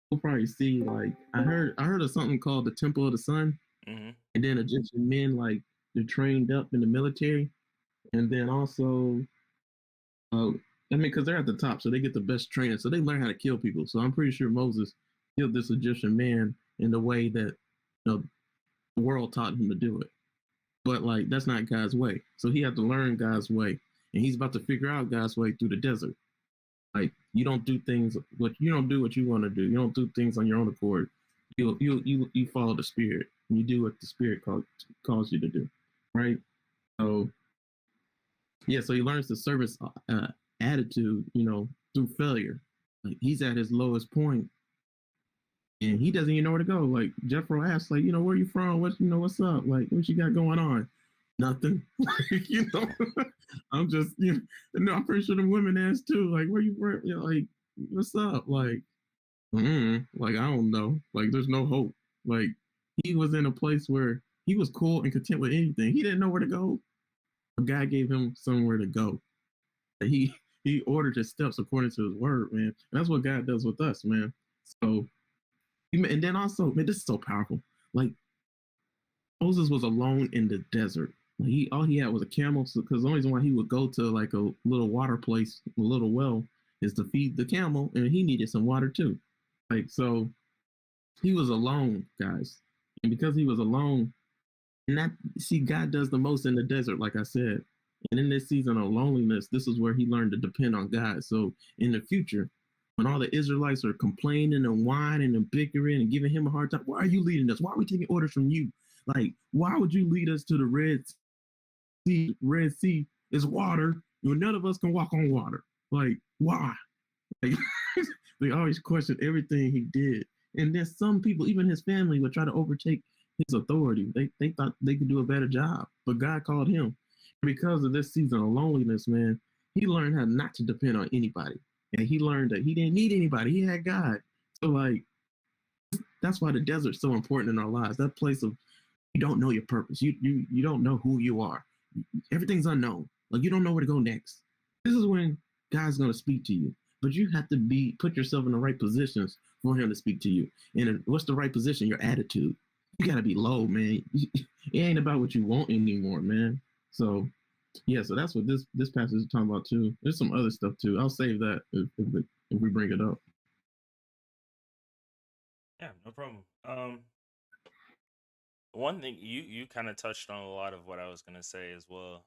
you'll probably see, like, I heard of something called the Temple of the Sun. Mm-hmm. And then Egyptian men, like, they're trained up in the military. And then also, because they're at the top, so they get the best training. So they learn how to kill people. So I'm pretty sure Moses killed this Egyptian man in the way that, the world taught him to do it. But, like, that's not God's way. So he had to learn God's way. And he's about to figure out God's way through the desert. Like, you don't do what you want to do. You don't do things on your own accord. You follow the Spirit. And you do what the Spirit calls you to do. Right? So, yeah, so he learns the service attitude, through failure. Like, he's at his lowest point, and he doesn't even know where to go. Like, Jethro asks, like, where are you from? What's up? Like, what you got going on? Nothing. I'm just, I'm pretty sure the women ask too. Like, where you from? Like, what's up? Like, like, I don't know. Like, there's no hope. Like, he was in a place where he was cool and content with anything. He didn't know where to go. God gave him somewhere to go. He ordered his steps according to his word, man. And that's what God does with us, man. So, and then also, man, this is so powerful. Like, Moses was alone in the desert. Like, all he had was a camel, because the only reason why he would go to, like, a little water place, a little well, is to feed the camel, and he needed some water too. Like, so he was alone, guys. And because he was alone, God does the most in the desert, like I said. And in this season of loneliness, this is where he learned to depend on God. So in the future, when all the Israelites are complaining and whining and bickering and giving him a hard time, why are you leading us? Why are we taking orders from you? Like, why would you lead us to the Red Sea? Red Sea is water. None of us can walk on water. Like, why? Like, they always question everything he did. And then some people, even his family, would try to overtake his authority. They thought they could do a better job, but God called him. Because of this season of loneliness, man, he learned how not to depend on anybody. And he learned that he didn't need anybody. He had God. So, like, that's why the desert's so important in our lives. That place of you don't know your purpose. You don't know who you are. Everything's unknown. Like, you don't know where to go next. This is when God's going to speak to you. But you have to put yourself in the right positions for him to speak to you. And what's the right position? Your attitude. You got to be low, man. It ain't about what you want anymore, man. So, yeah, so that's what this passage is talking about too. There's some other stuff too. I'll save that if we bring it up. Yeah, no problem. One thing you kind of touched on a lot of what I was gonna say as well.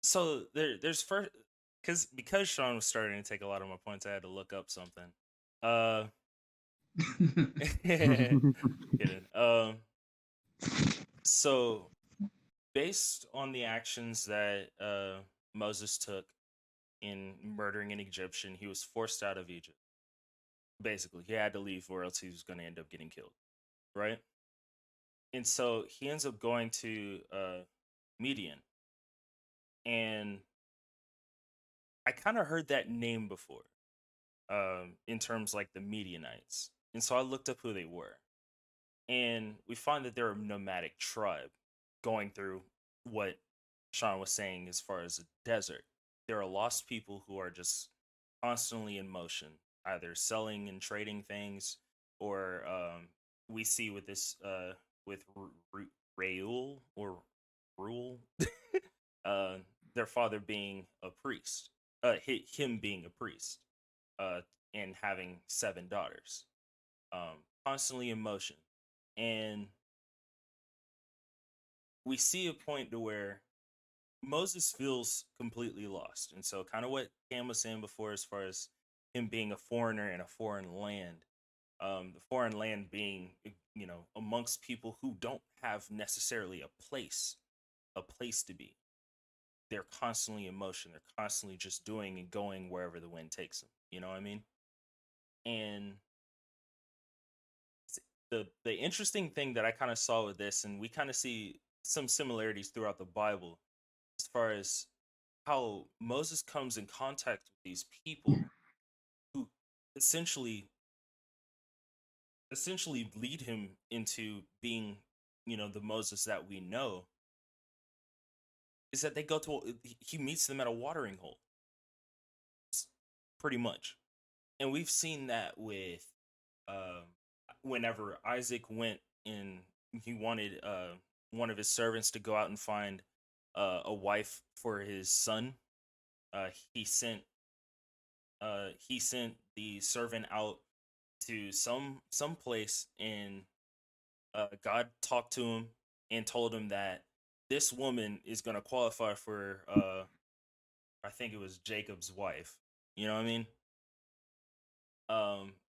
So there's first because Sean was starting to take a lot of my points, I had to look up something. Kidding. So based on the actions that Moses took in murdering an Egyptian, he was forced out of Egypt. Basically, he had to leave, or else he was going to end up getting killed, right? And so he ends up going to Midian, and I kind of heard that name before, in terms like the Midianites, and so I looked up who they were, and we find that they're a nomadic tribe going through what Sean was saying as far as a desert. There are lost people who are just constantly in motion, either selling and trading things, or we see with this with Raul or Rule, their father being a priest, him being a priest, and having 7 daughters, constantly in motion, and we see a point to where Moses feels completely lost. And so kind of what Cam was saying before as far as him being a foreigner in a foreign land, the foreign land being, amongst people who don't have necessarily a place to be. They're constantly in motion. They're constantly just doing and going wherever the wind takes them. You know what I mean? And the interesting thing that I kind of saw with this, and we kind of see some similarities throughout the Bible, as far as how Moses comes in contact with these people who essentially lead him into being, the Moses that we know, is that he meets them at a watering hole, pretty much. And we've seen that with whenever Isaac went and he wanted one of his servants to go out and find a wife for his son. He sent the servant out to some place, and God talked to him and told him that this woman is going to qualify for I think it was Jacob's wife. You know what I mean?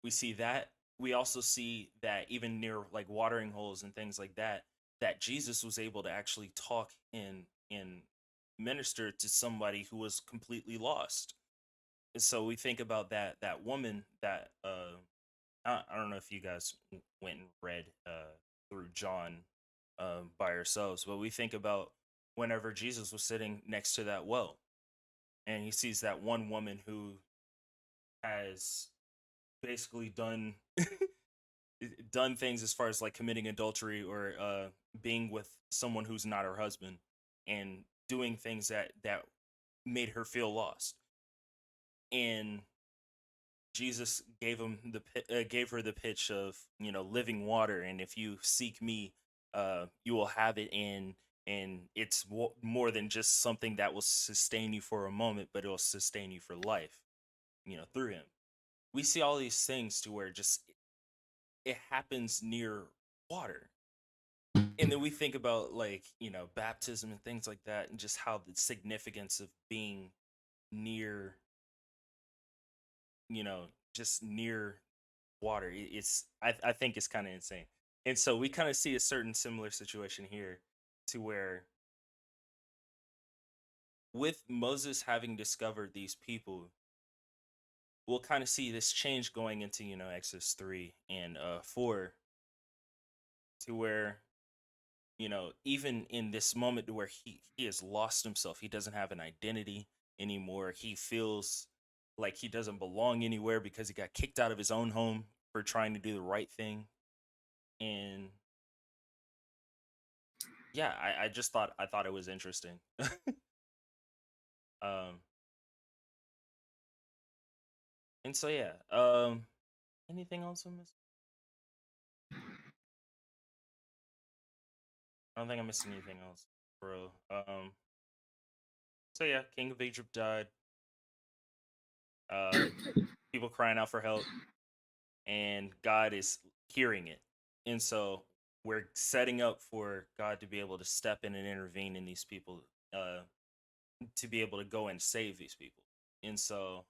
We see that. We also see that even near like watering holes and things like that, that Jesus was able to actually talk and minister to somebody who was completely lost. And so we think about that woman that I don't know if you guys went and read through John by yourselves, but we think about whenever Jesus was sitting next to that well, and he sees that one woman who has basically done things as far as like committing adultery or being with someone who's not her husband, and doing things that made her feel lost. And Jesus gave her the pitch of, living water, and if you seek me, you will have it. And it's more than just something that will sustain you for a moment, but it will sustain you for life, through him. We see all these things to where just it happens near water. And then we think about like, baptism and things like that, and just how the significance of being near just near water. I think it's kind of insane. And so we kind of see a certain similar situation here to where with Moses having discovered these people, we'll kind of see this change going into, Exodus 3 and 4 to where, even in this moment where he has lost himself, he doesn't have an identity anymore. He feels like he doesn't belong anywhere because he got kicked out of his own home for trying to do the right thing. And yeah, I thought it was interesting. um and so yeah, anything else on this? I don't think I missed anything else, bro. So yeah, King of Egypt died. People crying out for help, and God is hearing it. And so we're setting up for God to be able to step in and intervene in these people, to be able to go and save these people. And so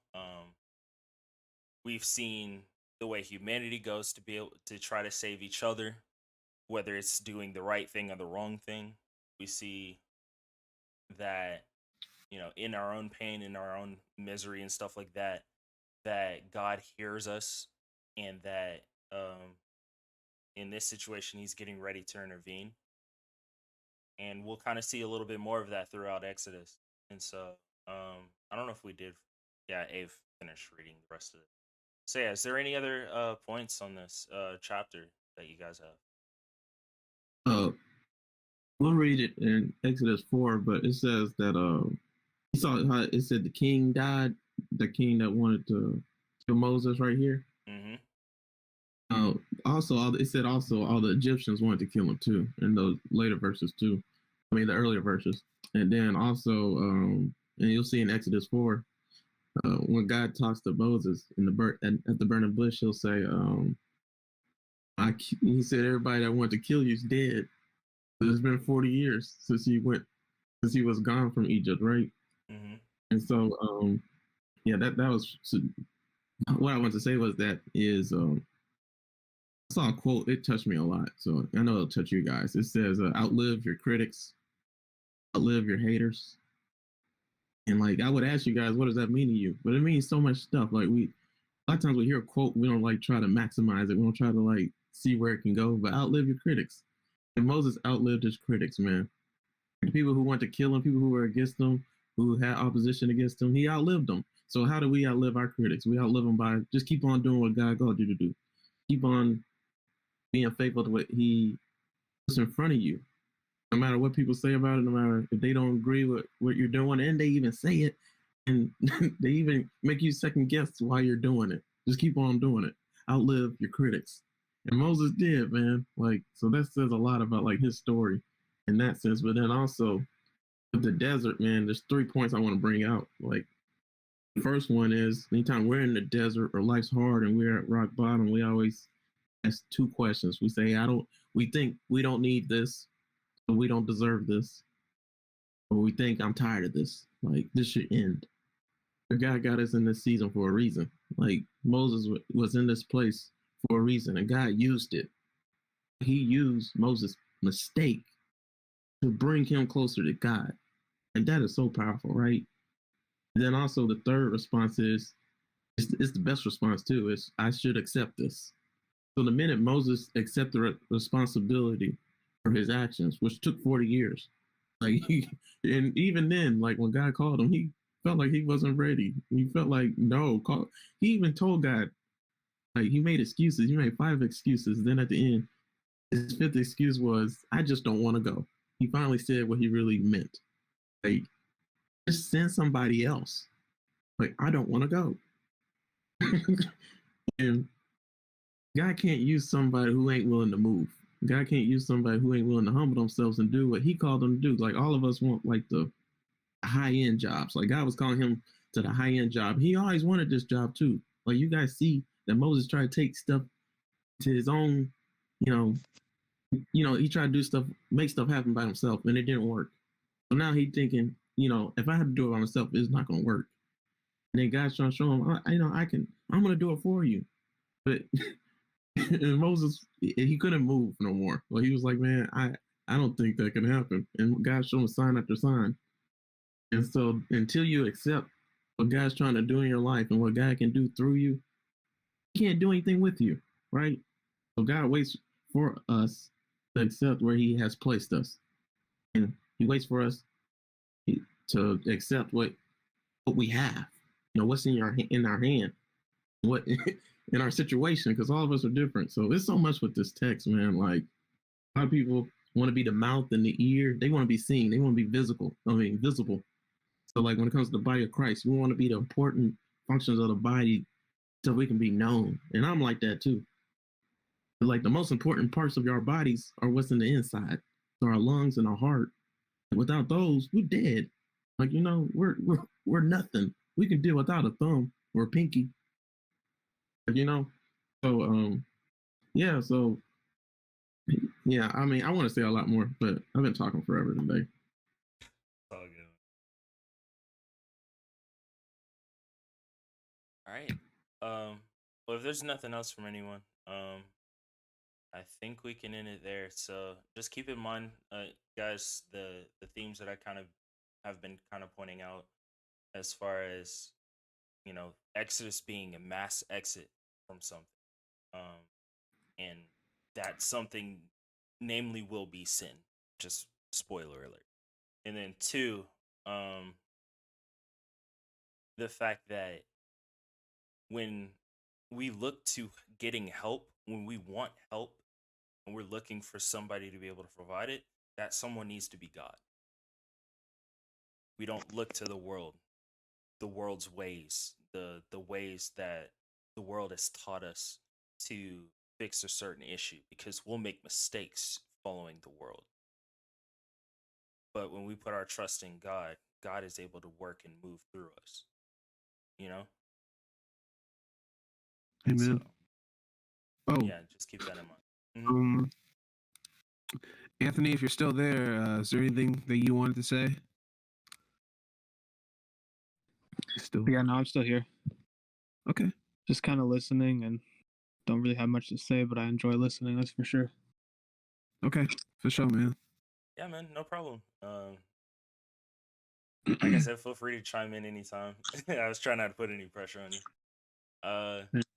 we've seen the way humanity goes to be able to try to save each other, whether it's doing the right thing or the wrong thing. We see that, in our own pain, in our own misery and stuff like that, that God hears us, and that in this situation, he's getting ready to intervene. And we'll kind of see a little bit more of that throughout Exodus. And so I don't know if we did. Yeah, Ave finished reading the rest of it. So yeah, is there any other points on this chapter that you guys have? We'll read it in Exodus 4, but it says that you saw how it said the king died, the king that wanted to kill Moses right here. Mm-hmm. Also, it said also all the Egyptians wanted to kill him too in those later verses too. I mean the earlier verses, and then also, and you'll see in Exodus 4, when God talks to Moses in the at the burning bush, he'll say, he said everybody that wanted to kill you is dead. It's been 40 years since he was gone from Egypt, right? Mm-hmm. And so, yeah, that was what I wanted to say was that is. I saw a quote. It touched me a lot, so I know it'll touch you guys. It says, "Outlive your critics, outlive your haters." And like, I would ask you guys, what does that mean to you? But it means so much stuff. Like a lot of times we hear a quote, we don't like try to maximize it. We don't try to like see where it can go. But outlive your critics. And Moses outlived his critics, man. The people who want to kill him, people who were against him, who had opposition against him, he outlived them. So how do we outlive our critics? We outlive them by just keep on doing what God called you to do. Keep on being faithful to what he puts in front of you. No matter what people say about it, no matter if they don't agree with what you're doing, and they even say it, and they even make you second guess why you're doing it. Just keep on doing it. Outlive your critics. And Moses did, man. Like, so that says a lot about like his story in that sense. But then also with the desert, man, there's 3 points I want to bring out. Like, the first one is anytime we're in the desert or life's hard and we're at rock bottom, we always ask 2 questions. We say, we think we don't need this, or we don't deserve this, or we think I'm tired of this. Like, this should end. But God got us in this season for a reason. Like, Moses was in this place for a reason, and God used it. He used Moses' mistake to bring him closer to God. And that is so powerful, right? And then also the third response is, it's the best response too, is I should accept this. So the minute Moses accepted responsibility for his actions, which took 40 years, like and even then, like when God called him, he felt like he wasn't ready. He felt like, no, he even told God, like he made excuses. He made 5 excuses. Then at the end, his 5th excuse was, I just don't want to go. He finally said what he really meant. Like, just send somebody else. Like, I don't want to go. And God can't use somebody who ain't willing to move. God can't use somebody who ain't willing to humble themselves and do what he called them to do. Like, all of us want like the high-end jobs. Like, God was calling him to the high-end job. He always wanted this job too. Like, you guys see that Moses tried to take stuff to his own, he tried to do stuff, make stuff happen by himself, and it didn't work. So now he's thinking, if I had to do it by myself, it's not going to work. And then God's trying to show him, I'm going to do it for you. But and Moses, he couldn't move no more. Well, he was like, man, I don't think that can happen. And God showed him sign after sign. And so until you accept what God's trying to do in your life and what God can do through you, he can't do anything with you, right? So God waits for us to accept where he has placed us. And he waits for us to accept what we have, what's in our hand, what in our situation, because all of us are different. So there's so much with this text, man. Like a lot of people want to be the mouth and the ear. They want to be seen. They want to be visible. So like when it comes to the body of Christ, we want to be the important functions of the body so we can be known. And I'm like that too. But like the most important parts of our bodies are what's in the inside. So our lungs and our heart. Without those, we're dead. Like, we're nothing. We can deal without a thumb or a pinky. So yeah, I mean, I want to say a lot more, but I've been talking forever today. All good. All right. Well, if there's nothing else from anyone, I think we can end it there. So just keep in mind, guys, the themes that I kind of have been kind of pointing out as far as, Exodus being a mass exit from something. And that something namely will be sin. Just spoiler alert. And then 2, the fact that when we look to getting help, when we want help, and we're looking for somebody to be able to provide it, that someone needs to be God. We don't look to the world's ways, the ways that the world has taught us to fix a certain issue, because we'll make mistakes following the world. But when we put our trust in God, God is able to work and move through us. Amen. So, yeah, just keep that in mind. Mm-hmm. Anthony, if you're still there, is there anything that you wanted to say? Yeah, no, I'm still here. Okay. Just kind of listening and don't really have much to say, but I enjoy listening, that's for sure. Okay, for sure, man. Yeah, man, no problem. Like I said, feel free to chime in anytime. I was trying not to put any pressure on you.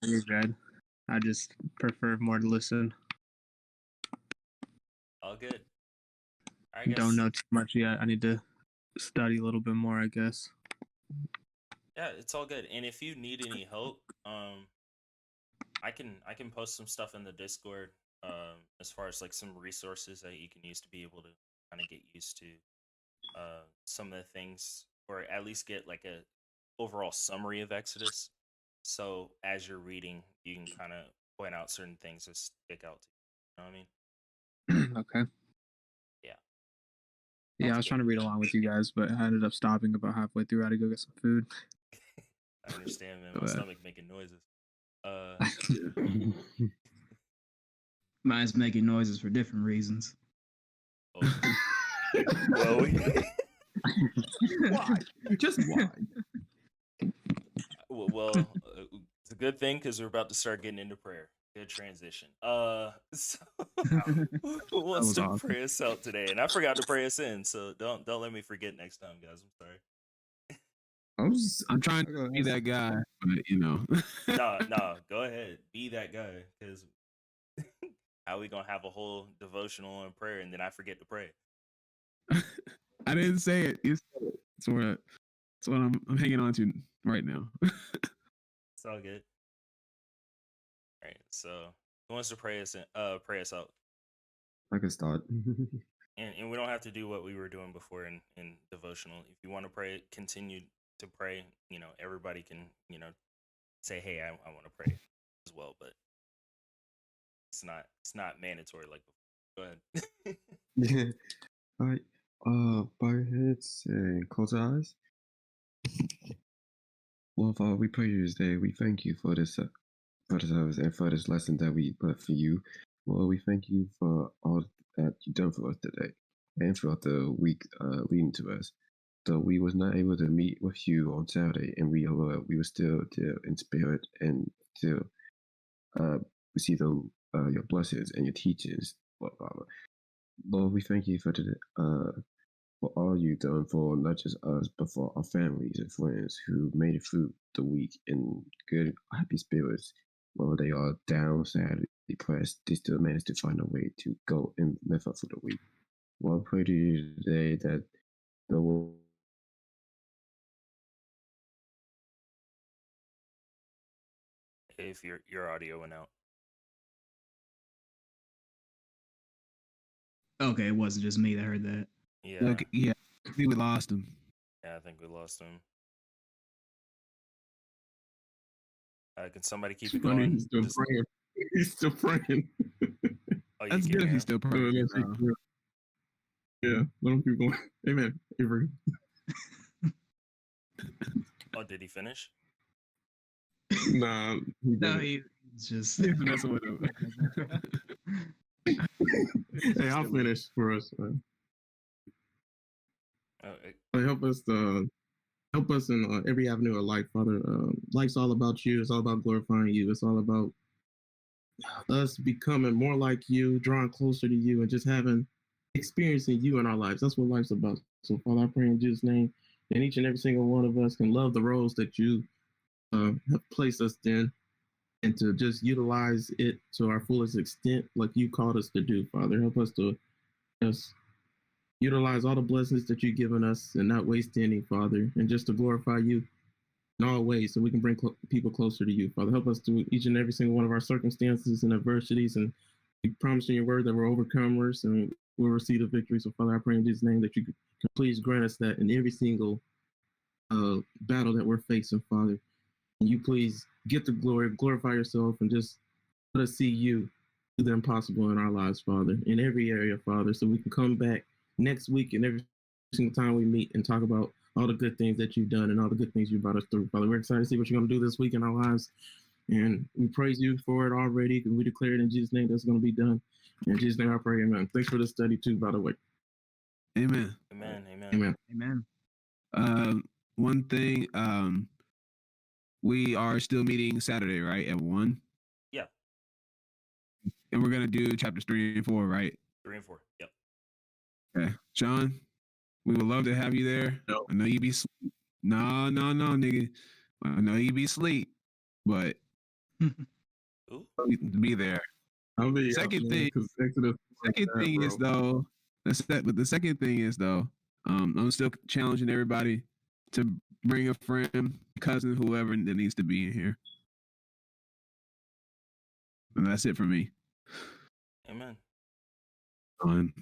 You're good. I just prefer more to listen. All good. I don't know too much yet. I need to study a little bit more, I guess. Yeah, it's all good. And if you need any help, I can post some stuff in the Discord, as far as like some resources that you can use to be able to kind of get used to some of the things, or at least get like a overall summary of Exodus. So as you're reading, you can kind of point out certain things that stick out to you. You know what I mean? Okay. Yeah. Yeah, I was trying to read along with you guys, but I ended up stopping about halfway through. I had to go get some food. I understand, man. My stomach making noises. Mine's making noises for different reasons. Oh. Well, why? Just why? Well, it's a good thing because we're about to start getting into prayer. Good transition. So who wants to pray us out today? And I forgot to pray us in, so don't let me forget next time, guys. I'm sorry. I'm trying to be that guy, but No, go ahead. Be that guy, because how we gonna have a whole devotional and prayer and then I forget to pray? I didn't say it. You said it. That's what I'm hanging on to right now. It's all good. All right, so who wants to pray us out? I can start. And we don't have to do what we were doing before in devotional. If you want to pray, continue to pray. Everybody can, say, hey, I want to pray as well, but it's not mandatory like before. Go ahead. All right. Bow your heads and close our eyes. Well, Father, we pray you today. We thank you for this service and for this lesson that we put for you. Well, we thank you for all that you've done for us today and throughout the week leading to us. So we was not able to meet with you on Saturday, and we were still there in spirit and to receive your blessings and your teachings. Blah, blah, blah. Lord, we thank you for today, for all you've done for not just us, but for our families and friends who made it through the week in good, happy spirits. Whether they are down, sad, depressed, they still manage to find a way to go and live up for the week. Well, I pray to you today that the world If your audio went out. Okay, it wasn't just me that heard that. Yeah. Okay, yeah, I think we lost him. Yeah, I think we lost him. Can somebody keep It's it funny, going? he's still Just- praying. He's still praying. oh, you That's can good if hear he's him? still praying. Yeah, that's bro. yeah, let him keep going. Amen. Avery. Oh, did he finish? Nah, he No, didn't. he's just. He's messing with him. Hey, I'll finish for us. Oh, Help us in every avenue of life, Father. Life's all about you. It's all about glorifying you. It's all about us becoming more like you, drawing closer to you, and just experiencing you in our lives. That's what life's about. So, Father, I pray in Jesus' name, and each and every single one of us can love the roles that you have placed us in, and to just utilize it to our fullest extent, like you called us to do. Father, help us to just utilize all the blessings that you've given us and not waste any, Father, and just to glorify you in all ways so we can bring people closer to you. Father, help us through each and every single one of our circumstances and adversities. And you promise in your word that we're overcomers and we'll receive the victory. So, Father, I pray in Jesus' name that you can please grant us that in every single battle that we're facing, Father. And you please get the glory, glorify yourself, and just let us see you do the impossible in our lives, Father, in every area, Father, so we can come back next week and every single time we meet and talk about all the good things that you've done and all the good things you brought us through, Father. We're excited to see what you're going to do this week in our lives, and we praise you for it already, and we declare it in Jesus' name that's going to be done. In Jesus' name I pray, amen. Thanks for the study too, by the way. Amen. amen, amen. Amen. Amen. One thing, we are still meeting Saturday, right, at 1? Yeah, And we're gonna do chapters 3 and 4, right? 3 and 4. Yep. Okay, Sean, we would love to have you there. No. I know you be sleep. No, nigga. I know you be sleep, but Ooh. be there. I'll be Second out, thing- because Exodus. Second thing is though, but the second thing is though, I'm still challenging everybody to bring a friend, cousin, whoever that needs to be in here. And that's it for me. Amen. On.